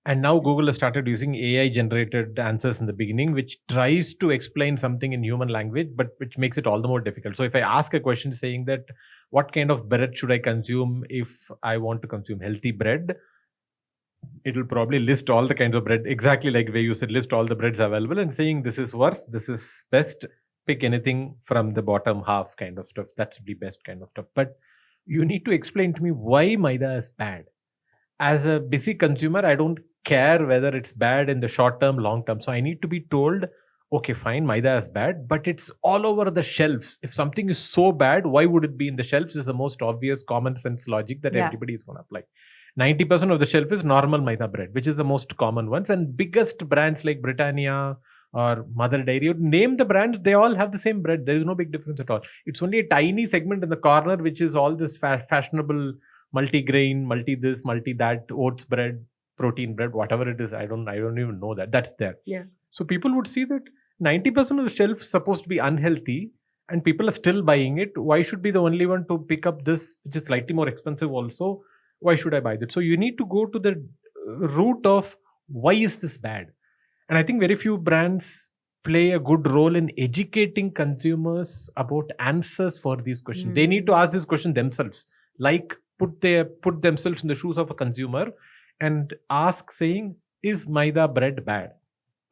And now Google has started using AI generated answers in the beginning, which tries to explain something in human language, but which makes it all the more difficult. So if I ask a question saying that, what kind of bread should I consume if I want to consume healthy bread? It'll probably list all the kinds of bread, exactly like where you said, list all the breads available and saying this is worse, this is best. Pick anything from the bottom half kind of stuff. That's the best kind of stuff. But you need to explain to me why maida is bad. As a busy consumer, I don't care whether it's bad in the short term, long term. So I need to be told Okay, fine, maida is bad, but it's all over the shelves. If something is so bad, why would it be in the shelves? Is the most obvious common sense logic that
Yeah.
everybody is going to apply. 90% of the shelf is normal maida bread, which is the most common ones. And biggest brands like Britannia or Mother Dairy, name the brands, they all have the same bread. There is no big difference at all. It's only a tiny segment in the corner, which is all this fashionable multi-grain, multi-this, multi-that, oats bread, protein bread, whatever it is. I don't even know that. That's there.
Yeah.
So people would see that 90% of the shelf is supposed to be unhealthy and people are still buying it. Why should be the only one to pick up this, which is slightly more expensive also? Why should I buy that? So you need to go to the root of why is this bad? And I think very few brands play a good role in educating consumers about answers for these questions. They need to ask this question themselves. Like put themselves in the shoes of a consumer and ask saying, is maida bread bad?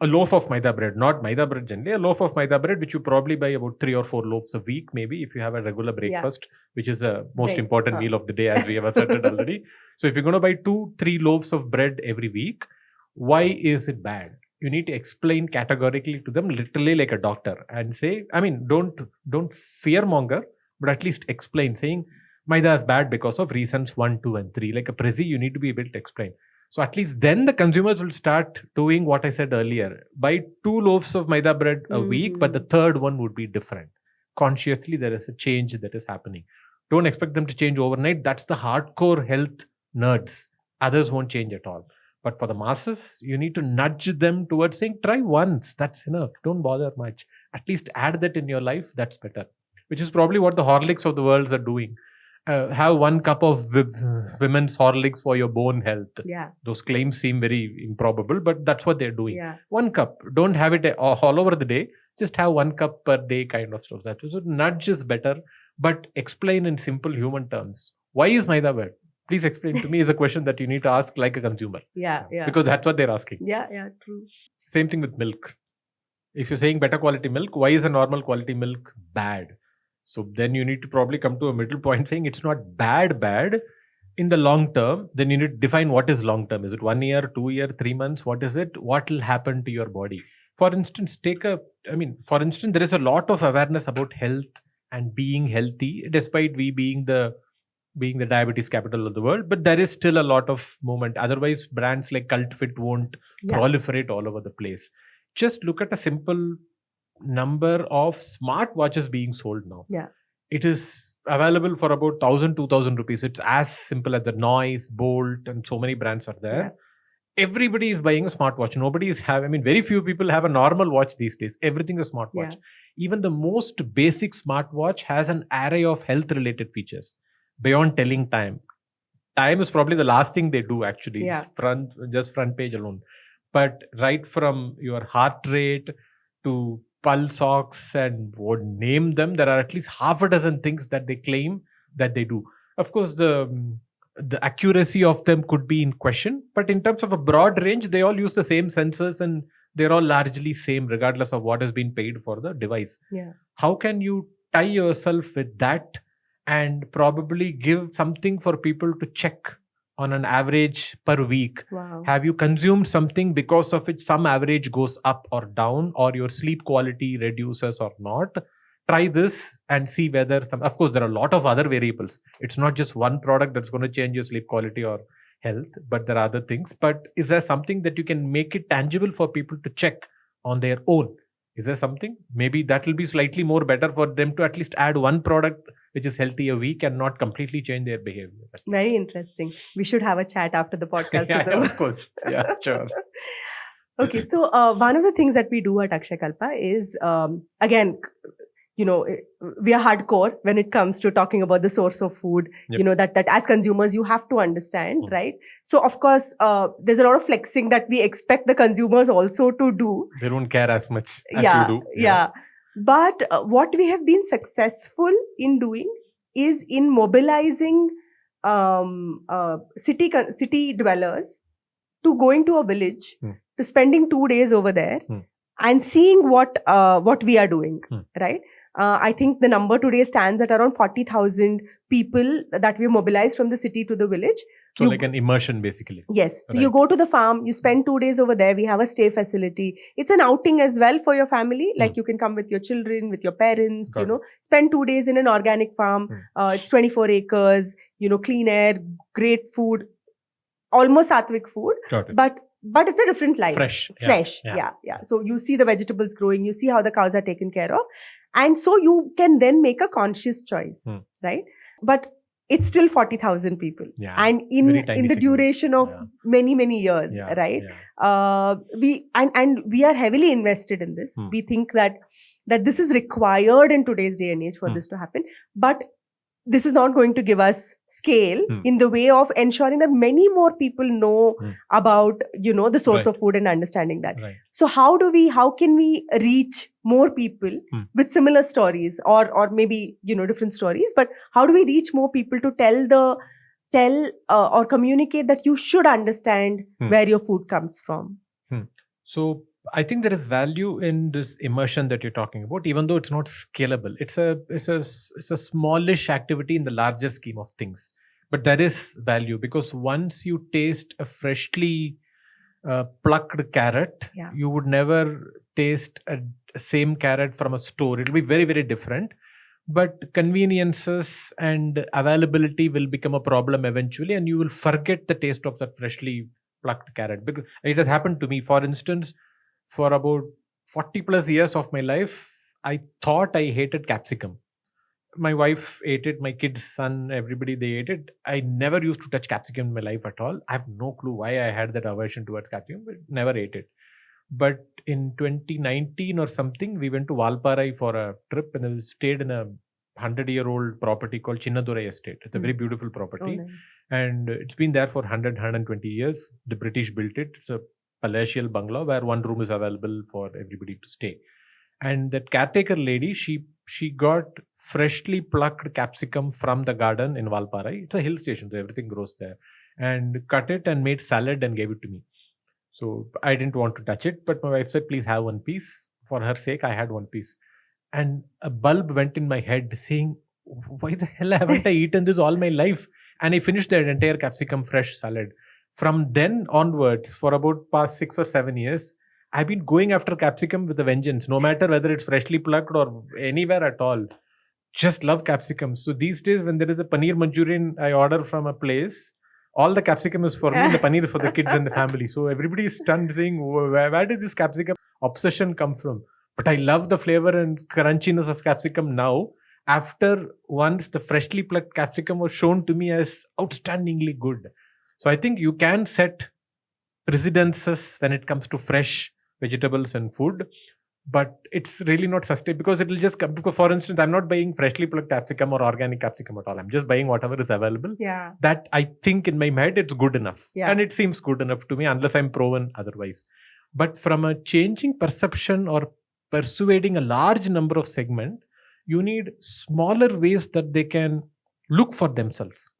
A loaf of maida bread, not maida bread generally, a loaf of maida bread, which you probably buy about 3 or 4 loaves a week, maybe if you have a regular breakfast, which is the most important meal of the day, as we have asserted already. So if you're going to buy 2-3 loaves of bread every week, why is it bad? You need to explain categorically to them, literally like a doctor, and say, I mean, don't fearmonger, but at least explain, saying maida is bad because of reasons 1, 2, and 3. Like a prezi, you need to be able to explain. So at least then the consumers will start doing what I said earlier. Buy 2 loaves of maida bread a week, but the third one would be different. Consciously, there is a change that is happening. Don't expect them to change overnight. That's the hardcore health nerds. Others won't change at all. But for the masses, you need to nudge them towards saying, try once. That's enough. Don't bother much. At least add that in your life. That's better. Which is probably what the Horlicks of the world are doing. Have 1 cup of women's Horlicks for your bone health.
Yeah.
Those claims seem very improbable, but that's what they're doing.
Yeah.
1 cup. Don't have it all over the day. Just have 1 cup per day kind of stuff. That so nudge is better, but explain in simple human terms. Why is maida bad? Please explain to me is a question that you need to ask like a consumer.
Yeah.
Because that's what they're asking.
Yeah, true.
Same thing with milk. If you're saying better quality milk, why is a normal quality milk bad? So then you need to probably come to a middle point saying it's not bad in the long term. Then you need to define what is long term. Is it 1 year, 2 year, 3 months? What is it? What will happen to your body? For instance, there is a lot of awareness about health and being healthy, despite we being the diabetes capital of the world, but there is still a lot of movement. Otherwise, brands like CultFit won't proliferate all over the place. Just look at a simple number of smartwatches being sold now.
Yeah.
It is available for about 1,000-2,000 rupees. It's as simple as the Noise, Bolt, and so many brands are there. Yeah. Everybody is buying a smartwatch. Very few people have a normal watch these days. Everything is smartwatch. Yeah. Even the most basic smartwatch has an array of health-related features beyond telling time. Time is probably the last thing they do actually. Yeah. It's front page alone. But right from your heart rate to pulse ox and name them, there are at least half a dozen things that they claim that they do. Of course, the accuracy of them could be in question, but in terms of a broad range, they all use the same sensors and they're all largely same regardless of what has been paid for the device.
Yeah.
How can you tie yourself with that and probably give something for people to check on an average per week?
Wow.
Have you consumed something because of which some average goes up or down, or your sleep quality reduces or not? Try this and see whether of course, there are a lot of other variables. It's not just one product that's going to change your sleep quality or health, but there are other things. But is there something that you can make it tangible for people to check on their own? Is there something? Maybe that will be slightly more better for them to at least add one product which is healthy a week and not completely change their behavior.
Very interesting. We should have a chat after the podcast.
Yeah, of course. Yeah, sure.
Okay, so one of the things that we do at Akshayakalpa is, again, we are hardcore when it comes to talking about the source of food,
Yep.
that as consumers, you have to understand, right? So, of course, there's a lot of flexing that we expect the consumers also to do.
They don't care as much as you do.
Yeah. But what we have been successful in doing is in mobilizing city dwellers to going to a village, to spending 2 days over there and seeing what we are doing, right? I think the number today stands at around 40,000 people that we mobilized from the city to the village.
So like an immersion basically.
Yes. So
Right.
you go to the farm, you spend 2 days over there. We have a stay facility. It's an outing as well for your family. Like you can come with your children, with your parents,
Got it.
spend 2 days in an organic farm. It's 24 acres, clean air, great food, almost Sattvic food.
Got it.
But it's a different life.
Fresh.
Yeah. So you see the vegetables growing, you see how the cows are taken care of. And so you can then make a conscious choice, right? But it's still 40,000 people.
Yeah.
And in the
segment.
duration of many, many years, right? We are heavily invested in this. We think that this is required in today's day and age for this to happen. But this is not going to give us scale in the way of ensuring that many more people know about, the source of food and understanding that.
Right.
So how can we reach more people with similar stories or maybe, different stories, but how do we reach more people to tell or communicate that you should understand where your food comes from?
So I think there is value in this immersion that you're talking about, even though it's not scalable. It's a smallish activity in the larger scheme of things. But there is value because once you taste a freshly plucked carrot, you would never taste a same carrot from a store. It'll be very, very different. But conveniences and availability will become a problem eventually, and you will forget the taste of that freshly plucked carrot. Because it has happened to me. For instance, for about 40 plus years of my life, I thought I hated capsicum. My wife ate it, my kids, son, everybody, they ate it. I never used to touch capsicum in my life at all. I have no clue why I had that aversion towards capsicum, but never ate it. But in 2019 or something, we went to Valparai for a trip and we stayed in a 100-year-old property called Chinnadurai Estate. It's a very beautiful property.
Nice.
And it's been there for 120 years. The British built it. It's a palatial bungalow where one room is available for everybody to stay. And that caretaker lady, she got freshly plucked capsicum from the garden in Valparai. It's a hill station, so everything grows there. And cut it and made salad and gave it to me. So I didn't want to touch it, but my wife said, please have one piece. For her sake, I had one piece. And a bulb went in my head saying, why the hell haven't I eaten this all my life? And I finished the entire capsicum fresh salad. From then onwards, for about past 6 or 7 years, I've been going after capsicum with a vengeance, no matter whether it's freshly plucked or anywhere at all. Just love capsicum. So these days, when there is a paneer Manchurian I order from a place, all the capsicum is for me and the paneer is for the kids and the family. So everybody is stunned saying, where did this capsicum obsession come from? But I love the flavor and crunchiness of capsicum now. After once the freshly plucked capsicum was shown to me as outstandingly good. So I think you can set precedences when it comes to fresh vegetables and food, but it's really not sustainable because it will just come. Because for instance, I'm not buying freshly plucked capsicum or organic capsicum at all. I'm just buying whatever is available.
Yeah.
That I think in my head it's good enough.
Yeah.
And it seems good enough to me unless I'm proven otherwise. But from a changing perception or persuading a large number of segment, you need smaller ways that they can look for themselves.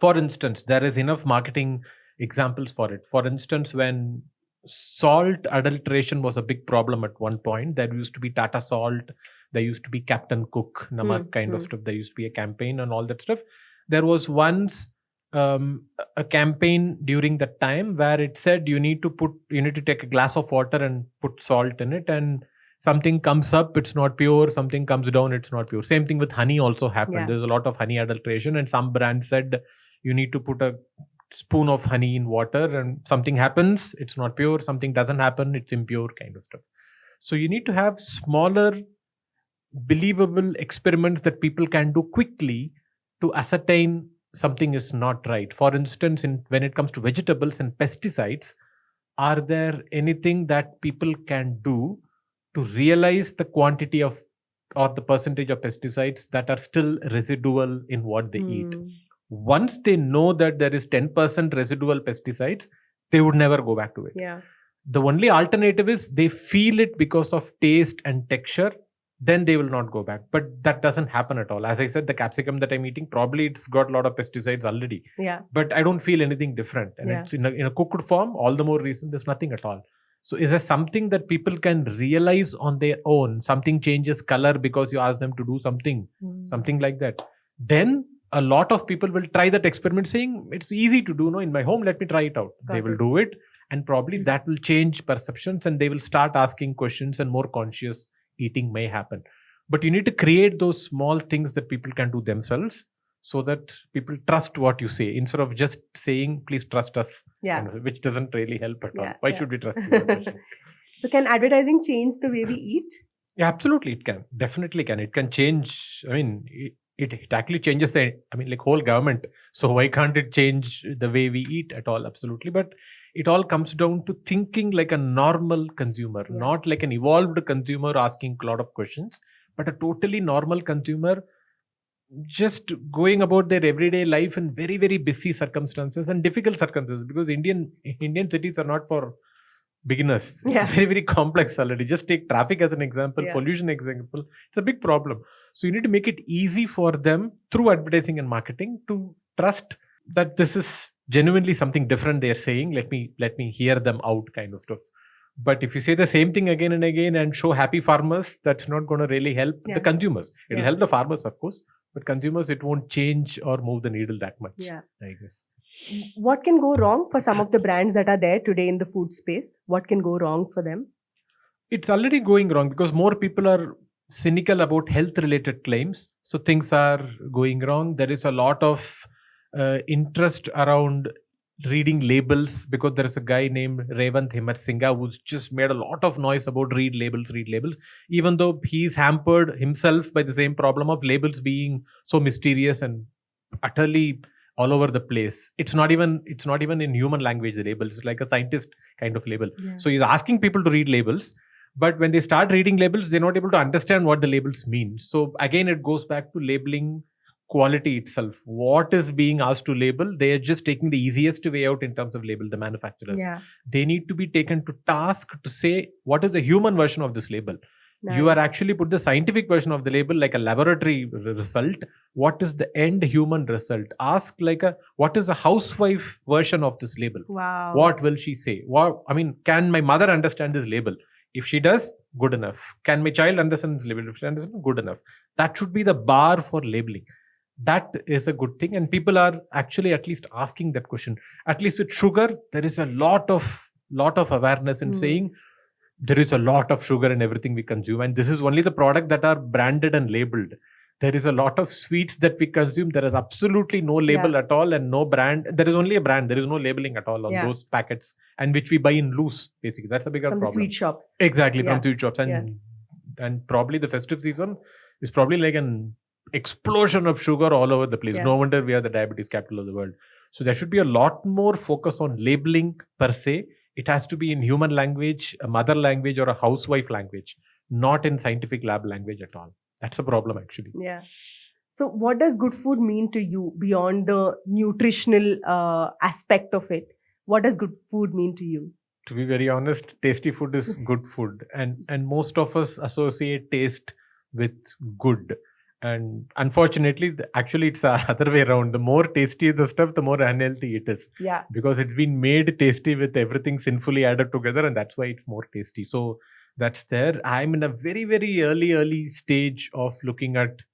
For instance, there is enough marketing examples for it. For instance, when salt adulteration was a big problem at one point, there used to be Tata Salt, there used to be Captain Cook, Namak kind of stuff. There used to be a campaign and all that stuff. There was once a campaign during that time where it said you need to take a glass of water and put salt in it, and something comes up, it's not pure. Something comes down, it's not pure. Same thing with honey also happened.
Yeah.
There's a lot of honey adulteration, and some brand said you need to put a spoon of honey in water and something happens, it's not pure. Something doesn't happen, it's impure kind of stuff. So you need to have smaller, believable experiments that people can do quickly to ascertain something is not right. For instance, when it comes to vegetables and pesticides, are there anything that people can do to realize the quantity of or the percentage of pesticides that are still residual in what they eat? Once they know that there is 10% residual pesticides, they would never go back to it.
Yeah.
The only alternative is they feel it because of taste and texture, then they will not go back. But that doesn't happen at all. As I said, the capsicum that I'm eating, probably it's got a lot of pesticides already.
Yeah.
But I don't feel anything different. And it's in a cooked form, all the more reason there's nothing at all. So is there something that people can realize on their own? Something changes color because you ask them to do something like that. Then a lot of people will try that experiment saying it's easy to do, no, in my home, let me try it out. They will do it, and probably that will change perceptions, and they will start asking questions, and more conscious eating may happen. But you need to create those small things that people can do themselves, so that people trust what you say instead of just saying, please trust us, which doesn't really help at all. Why should we trust you?
So can advertising change the way we eat?
Yeah, absolutely it can. Definitely can. It can change. I mean, it actually changes like whole government. So why can't it change the way we eat at all? Absolutely. But it all comes down to thinking like a normal consumer, not like an evolved consumer asking a lot of questions, but a totally normal consumer just going about their everyday life in very, very busy circumstances and difficult circumstances, because Indian cities are not for beginners. It's very, very complex already. Just take traffic as an example, pollution example. It's a big problem. So you need to make it easy for them through advertising and marketing to trust that this is genuinely something different they're saying. Let me hear them out, kind of stuff. But if you say the same thing again and again and show happy farmers, that's not going to really help the consumers. It'll help the farmers, of course, but consumers, it won't change or move the needle that much, I guess.
What can go wrong for some of the brands that are there today in the food space? What can go wrong for them?
It's already going wrong because more people are cynical about health-related claims. So things are going wrong. There is a lot of interest around reading labels, because there is a guy named Revant Himatsingha who's just made a lot of noise about read labels, even though he's hampered himself by the same problem of labels being so mysterious and utterly all over the place. It's not even in human language, the labels. It's like a scientist kind of label. So he's asking people to read labels, but when they start reading labels, they're not able to understand what the labels mean. So again, it goes back to labeling quality itself. What is being asked to label? They are just taking the easiest way out in terms of label, the manufacturers. They need to be taken to task to say, what is the human version of this label? You are actually put the scientific version of the label like a laboratory result. What is the end human result? Ask what is the housewife version of this label?
Wow.
What will she say? Can my mother understand this label? If she does, good enough. Can my child understand this label? If she understands, good enough. That should be the bar for labeling. That is a good thing, and people are actually at least asking that question. At least with sugar, there is a lot of awareness in saying there is a lot of sugar in everything we consume, and this is only the product that are branded and labeled. There is a lot of sweets that we consume. There is absolutely no label at all and no brand. There is only a brand. There is no labeling at all on those packets, and which we buy in loose. Basically, that's a bigger problem.
From the sweet shops.
Exactly, from sweet shops, and probably the festive season is probably like an explosion of sugar all over the place. No wonder we are the diabetes capital of the world. So there should be a lot more focus on labeling per se. It has to be in human language, a mother language, or a housewife language, not in scientific lab language at all. That's a problem, actually.
Yeah. So what does good food mean to you beyond the nutritional aspect of it? What does good food mean to you?
To be very honest, tasty food is good food. And most of us associate taste with good. And unfortunately, actually, it's the other way around. The more tasty the stuff, the more unhealthy it is.
Yeah.
Because it's been made tasty with everything sinfully added together, and that's why it's more tasty. So that's there. I'm in a very, very early stage of looking at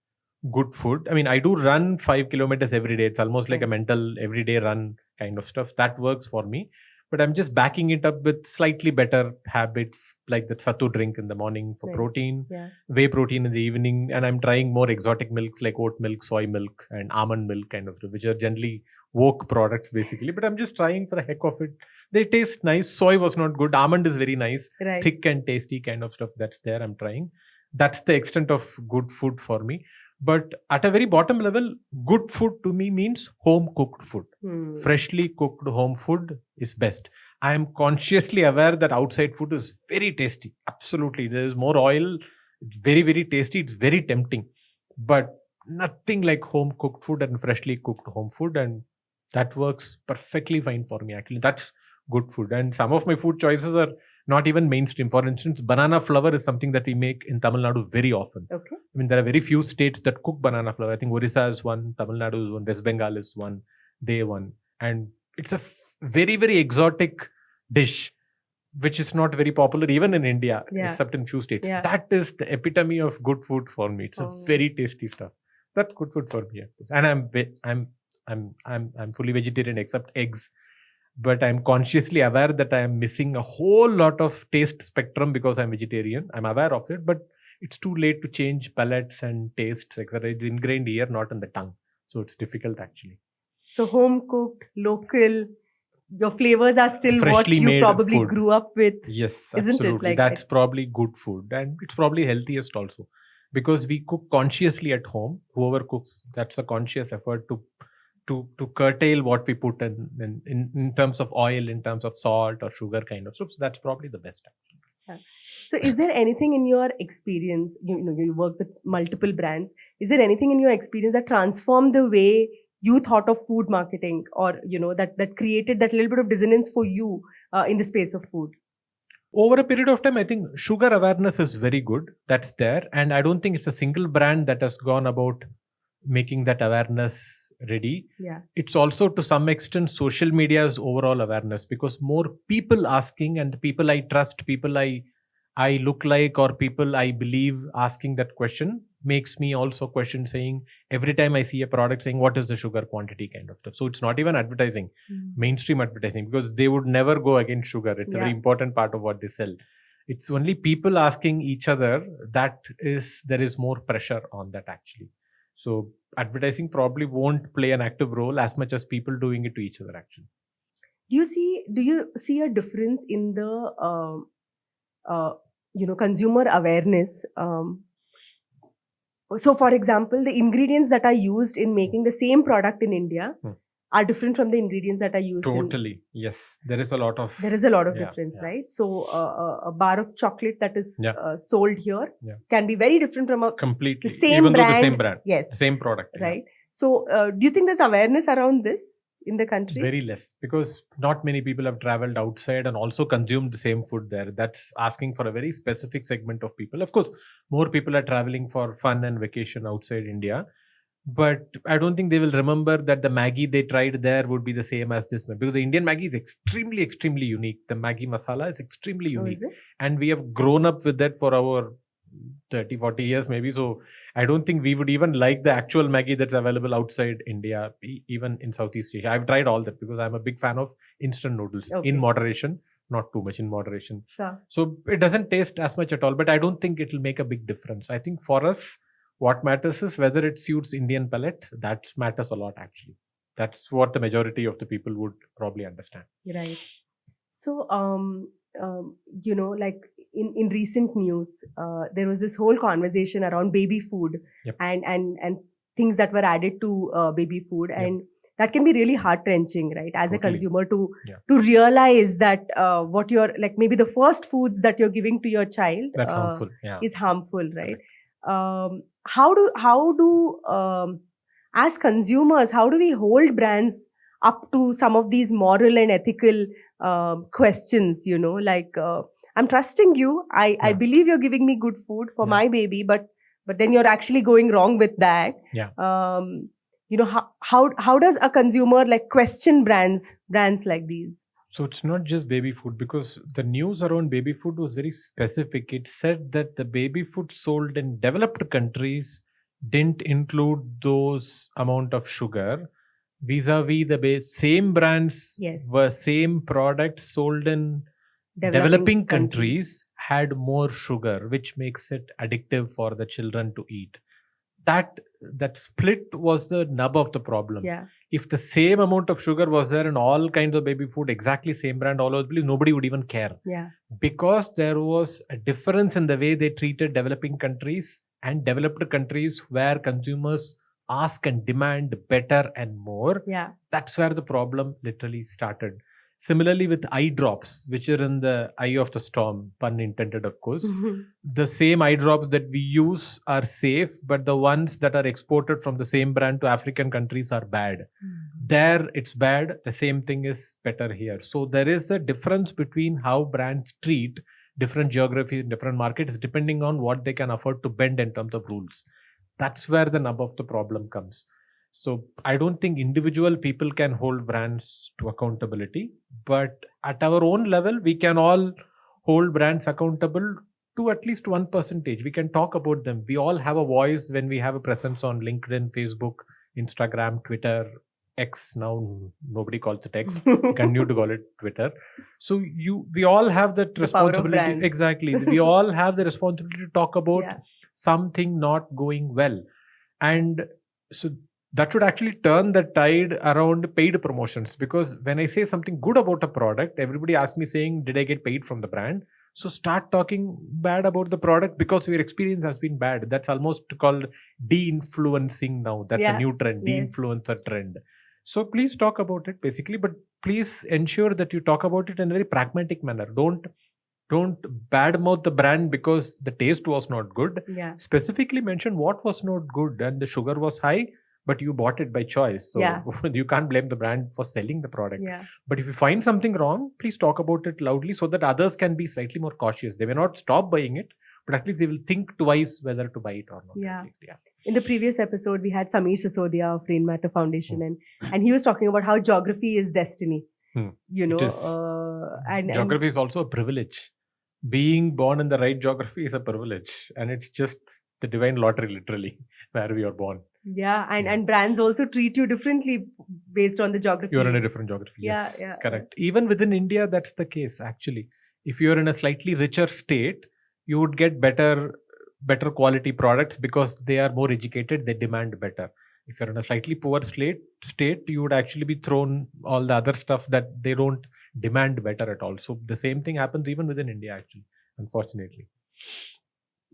good food. I mean, I do run 5 kilometers every day. It's almost like a mental everyday run kind of stuff. That works for me. But I'm just backing it up with slightly better habits, like the sattu drink in the morning for protein, whey protein in the evening. And I'm trying more exotic milks like oat milk, soy milk, and almond milk kind of, which are generally woke products basically. But I'm just trying for the heck of it. They taste nice. Soy was not good. Almond is very nice. Thick and tasty kind of stuff that's there. I'm trying. That's the extent of good food for me. But at a very bottom level, good food to me means home cooked food. Freshly cooked home food is best. I am consciously aware that outside food is very tasty. Absolutely. There is more oil. It's very, very tasty. It's very tempting. But nothing like home cooked food and freshly cooked home food. And that works perfectly fine for me, actually. That's good food. And some of my food choices are not even mainstream. For instance, banana flour is something that we make in Tamil Nadu very often.
Okay.
I mean, there are very few states that cook banana flour. I think Orissa is one, Tamil Nadu is one, West Bengal is one, they one. And it's a very, very exotic dish, which is not very popular even in India, except in few states. That is the epitome of good food for me. It's a very tasty stuff. That's good food for me, of course. And I'm fully vegetarian except eggs. But I'm consciously aware that I am missing a whole lot of taste spectrum because I'm vegetarian. I'm aware of it, but it's too late to change palates and tastes, etc. It's ingrained here, not in the tongue. So it's difficult actually.
So home cooked, local, your flavors are still what
Freshly
you
made
probably
food.
grew up with.
Yes,
Isn't it?
absolutely.
Like,
That's probably good food, and it's probably healthiest also, because we cook consciously at home. Whoever cooks, that's a conscious effort to curtail what we put in terms of oil, in terms of salt or sugar kind of stuff. So that's probably the best actually.
Yeah. So is there anything in your experience, you work with multiple brands, is there anything in your experience that transformed the way you thought of food marketing, or that created that little bit of dissonance for you in the space of food?
Over a period of time, I think sugar awareness is very good. That's there. And I don't think it's a single brand that has gone about making that awareness ready.
Yeah.
It's also to some extent social media's overall awareness, because more people asking, and people I trust, people I look like, or people I believe asking that question makes me also question, saying every time I see a product saying what is the sugar quantity kind of stuff. So it's not even advertising, mainstream advertising, because they would never go against sugar. It's a very important part of what they sell. It's only people asking each other there is more pressure on that actually. So advertising probably won't play an active role as much as people doing it to each other actually.
Do you see a difference in the consumer awareness? So for example, the ingredients that are used in making the same product in India are different from the ingredients that are used
Totally. Yes. There is a lot of
difference, right? So a bar of chocolate that is sold here can be very different from
completely
the same
even
brand.
Though the same brand.
Yes.
Same product.
Right. So do you think there's awareness around this in the country?
Very less, because not many people have traveled outside and also consumed the same food there. That's asking for a very specific segment of people. Of course, more people are traveling for fun and vacation outside India. But I don't think they will remember that the Maggi they tried there would be the same as this one, because the Indian Maggi is extremely, extremely unique. The Maggi masala is extremely unique.
Is it?
And we have grown up with that for our 30, 40 years maybe. So I don't think we would even like the actual Maggi that's available outside India, even in Southeast Asia. I've tried all that because I'm a big fan of instant noodles in moderation, not too much, in moderation.
Sure.
So it doesn't taste as much at all, but I don't think it'll make a big difference. I think for us, what matters is whether it suits Indian palate. That matters a lot actually. That's what the majority of the people would probably understand.
Right. So, like in recent news, there was this whole conversation around baby food and things that were added to baby food, and that can be really heart-wrenching, right? As a consumer, to realize that what you're like, maybe the first foods that you're giving to your child
harmful.
Is harmful, right? How do as consumers, how do we hold brands up to some of these moral and ethical questions? I'm trusting you. I believe you're giving me good food for my baby, but then you're actually going wrong with that. How does a consumer question brands like these?
So it's not just baby food, because the news around baby food was very specific. It said that the baby food sold in developed countries didn't include those amount of sugar, vis-a-vis the same brands were same products sold in developing countries had more sugar, which makes it addictive for the children to eat. That split was the nub of the problem. If the same amount of sugar was there in all kinds of baby food, exactly same brand all over, nobody would even care. Because there was a difference in the way they treated developing countries and developed countries, where consumers ask and demand better and more. That's where the problem literally started. Similarly with eye drops, which are in the eye of the storm, pun intended of course. The same eye drops that we use are safe, but the ones that are exported from the same brand to African countries are bad. There it's bad, the same thing is better here. So there is a difference between how brands treat different geographies, different markets, depending on what they can afford to bend in terms of rules. That's where the nub of the problem comes. So I don't think individual people can hold brands to accountability, but at our own level, we can all hold brands accountable to at least 1%. We can talk about them. We all have a voice when we have a presence on LinkedIn, Facebook, Instagram, Twitter, X. Now nobody calls it X. We continue to call it Twitter. So we all have that
The power of
responsibility.
brands.
Exactly. We all have the responsibility to talk about
Yeah.
something not going well. And so that should actually turn the tide around paid promotions, because when I say something good about a product, everybody asks me saying, did I get paid from the brand? So start talking bad about the product because your experience has been bad. That's almost called de-influencing now. That's a new trend,
Yes.
de-influencer trend. So please talk about it basically, but please ensure that you talk about it in a very pragmatic manner. Don't badmouth the brand because the taste was not good.
Yeah.
Specifically mention what was not good, and the sugar was high, but you bought it by choice. So you can't blame the brand for selling the product.
Yeah.
But if you find something wrong, please talk about it loudly so that others can be slightly more cautious. They may not stop buying it, but at least they will think twice whether to buy it or not.
Yeah. In the previous episode, we had Sameer Sisodia of Rain Matter Foundation, and he was talking about how geography is destiny. You know, and
geography is also a privilege. Being born in the right geography is a privilege, and it's just the divine lottery, literally, where we are born.
Yeah, and brands also treat you differently based on the geography.
You're in a different geography. Yes,
yeah,
correct. Even within India, that's the case, actually. If you're in a slightly richer state, you would get better quality products because they are more educated, they demand better. If you're in a slightly poor state, you would actually be thrown all the other stuff that they don't demand better at all. So the same thing happens even within India, actually, unfortunately.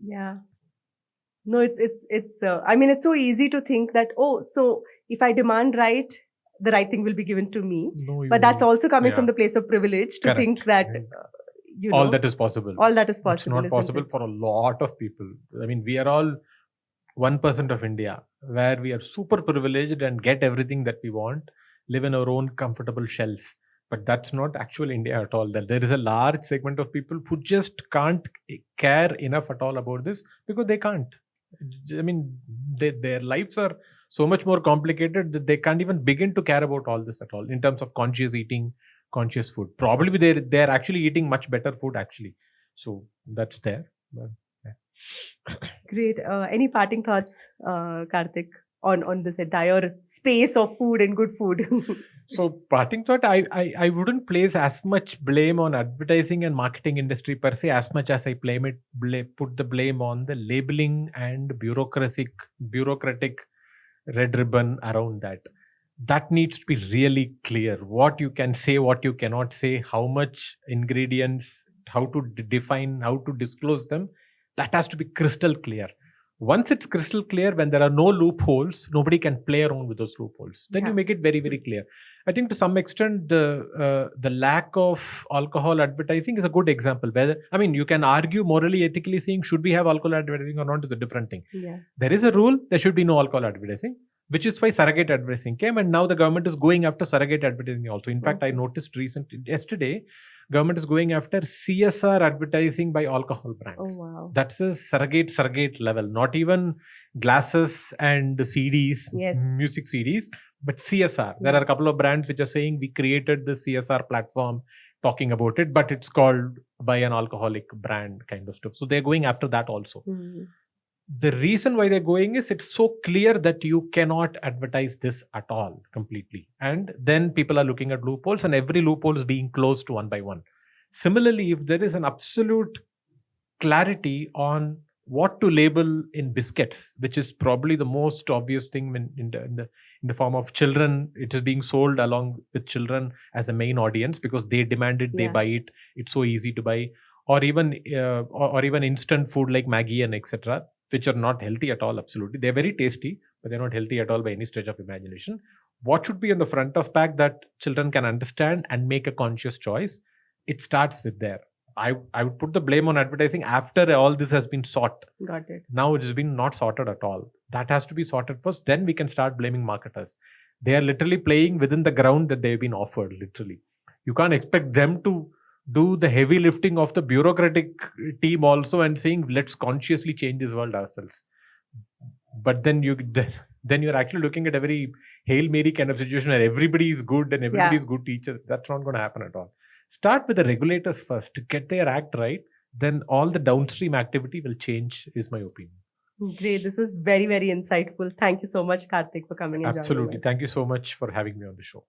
Yeah. No, it's I mean, it's so easy to think that, so if I demand right, the right thing will be given to me.
No,
but that's also coming from the place of privilege to think that,
all that is possible.
All that is possible.
It's not possible for a lot of people. I mean, we are all 1% of India, where we are super privileged and get everything that we want, live in our own comfortable shells. But that's not actual India at all. That there is a large segment of people who just can't care enough at all about this because they can't. I mean, their lives are so much more complicated that they can't even begin to care about all this at all in terms of conscious eating, conscious food. Probably they're actually eating much better food, actually. So that's there. But, yeah.
Great. Any parting thoughts, Karthik, on this entire space of food and good food?
So parting thought, I wouldn't place as much blame on advertising and marketing industry per se as much as I put the blame on the labeling and bureaucratic red ribbon around that. That needs to be really clear. What you can say, what you cannot say, how much ingredients, how to define, how to disclose them. That has to be crystal clear. Once it's crystal clear, when there are no loopholes, nobody can play around with those loopholes. Then you make it very, very clear. I think to some extent, the lack of alcohol advertising is a good example. You can argue morally, ethically saying, should we have alcohol advertising or not is a different thing.
Yeah.
There is a rule, there should be no alcohol advertising, which is why surrogate advertising came. And now the government is going after surrogate advertising also. In fact, I noticed yesterday, government is going after CSR advertising by alcohol brands.
Oh, wow.
That's a surrogate level, not even glasses and CDs, music CDs, but CSR. There are a couple of brands which are saying we created the CSR platform talking about it, but it's called by an alcoholic brand kind of stuff. So they're going after that also.
Mm-hmm.
The reason why they're going is it's so clear that you cannot advertise this at all completely. And then people are looking at loopholes, and every loophole is being closed one by one. Similarly, if there is an absolute clarity on what to label in biscuits, which is probably the most obvious thing in the form of children, it is being sold along with children as a main audience because they demand it, they buy it, it's so easy to buy. Or even instant food like Maggi and etc., which are not healthy at all, absolutely. They're very tasty, but they're not healthy at all by any stretch of imagination. What should be on the front of pack that children can understand and make a conscious choice? It starts with there. I would put the blame on advertising after all this has been sought.
Got it.
Now it has been not sorted at all. That has to be sorted first. Then we can start blaming marketers. They are literally playing within the ground that they've been offered, literally. You can't expect them to do the heavy lifting of the bureaucratic team also and saying, let's consciously change this world ourselves. But then you're actually looking at a very Hail Mary kind of situation where everybody is good and everybody is good teacher. That's not going to happen at all. Start with the regulators first to get their act right. then all the downstream activity will change, is my opinion.
Great. This was very, very insightful. Thank you so much, Karthik, for coming and joining
Absolutely.
us.
Thank you so much for having me on the show.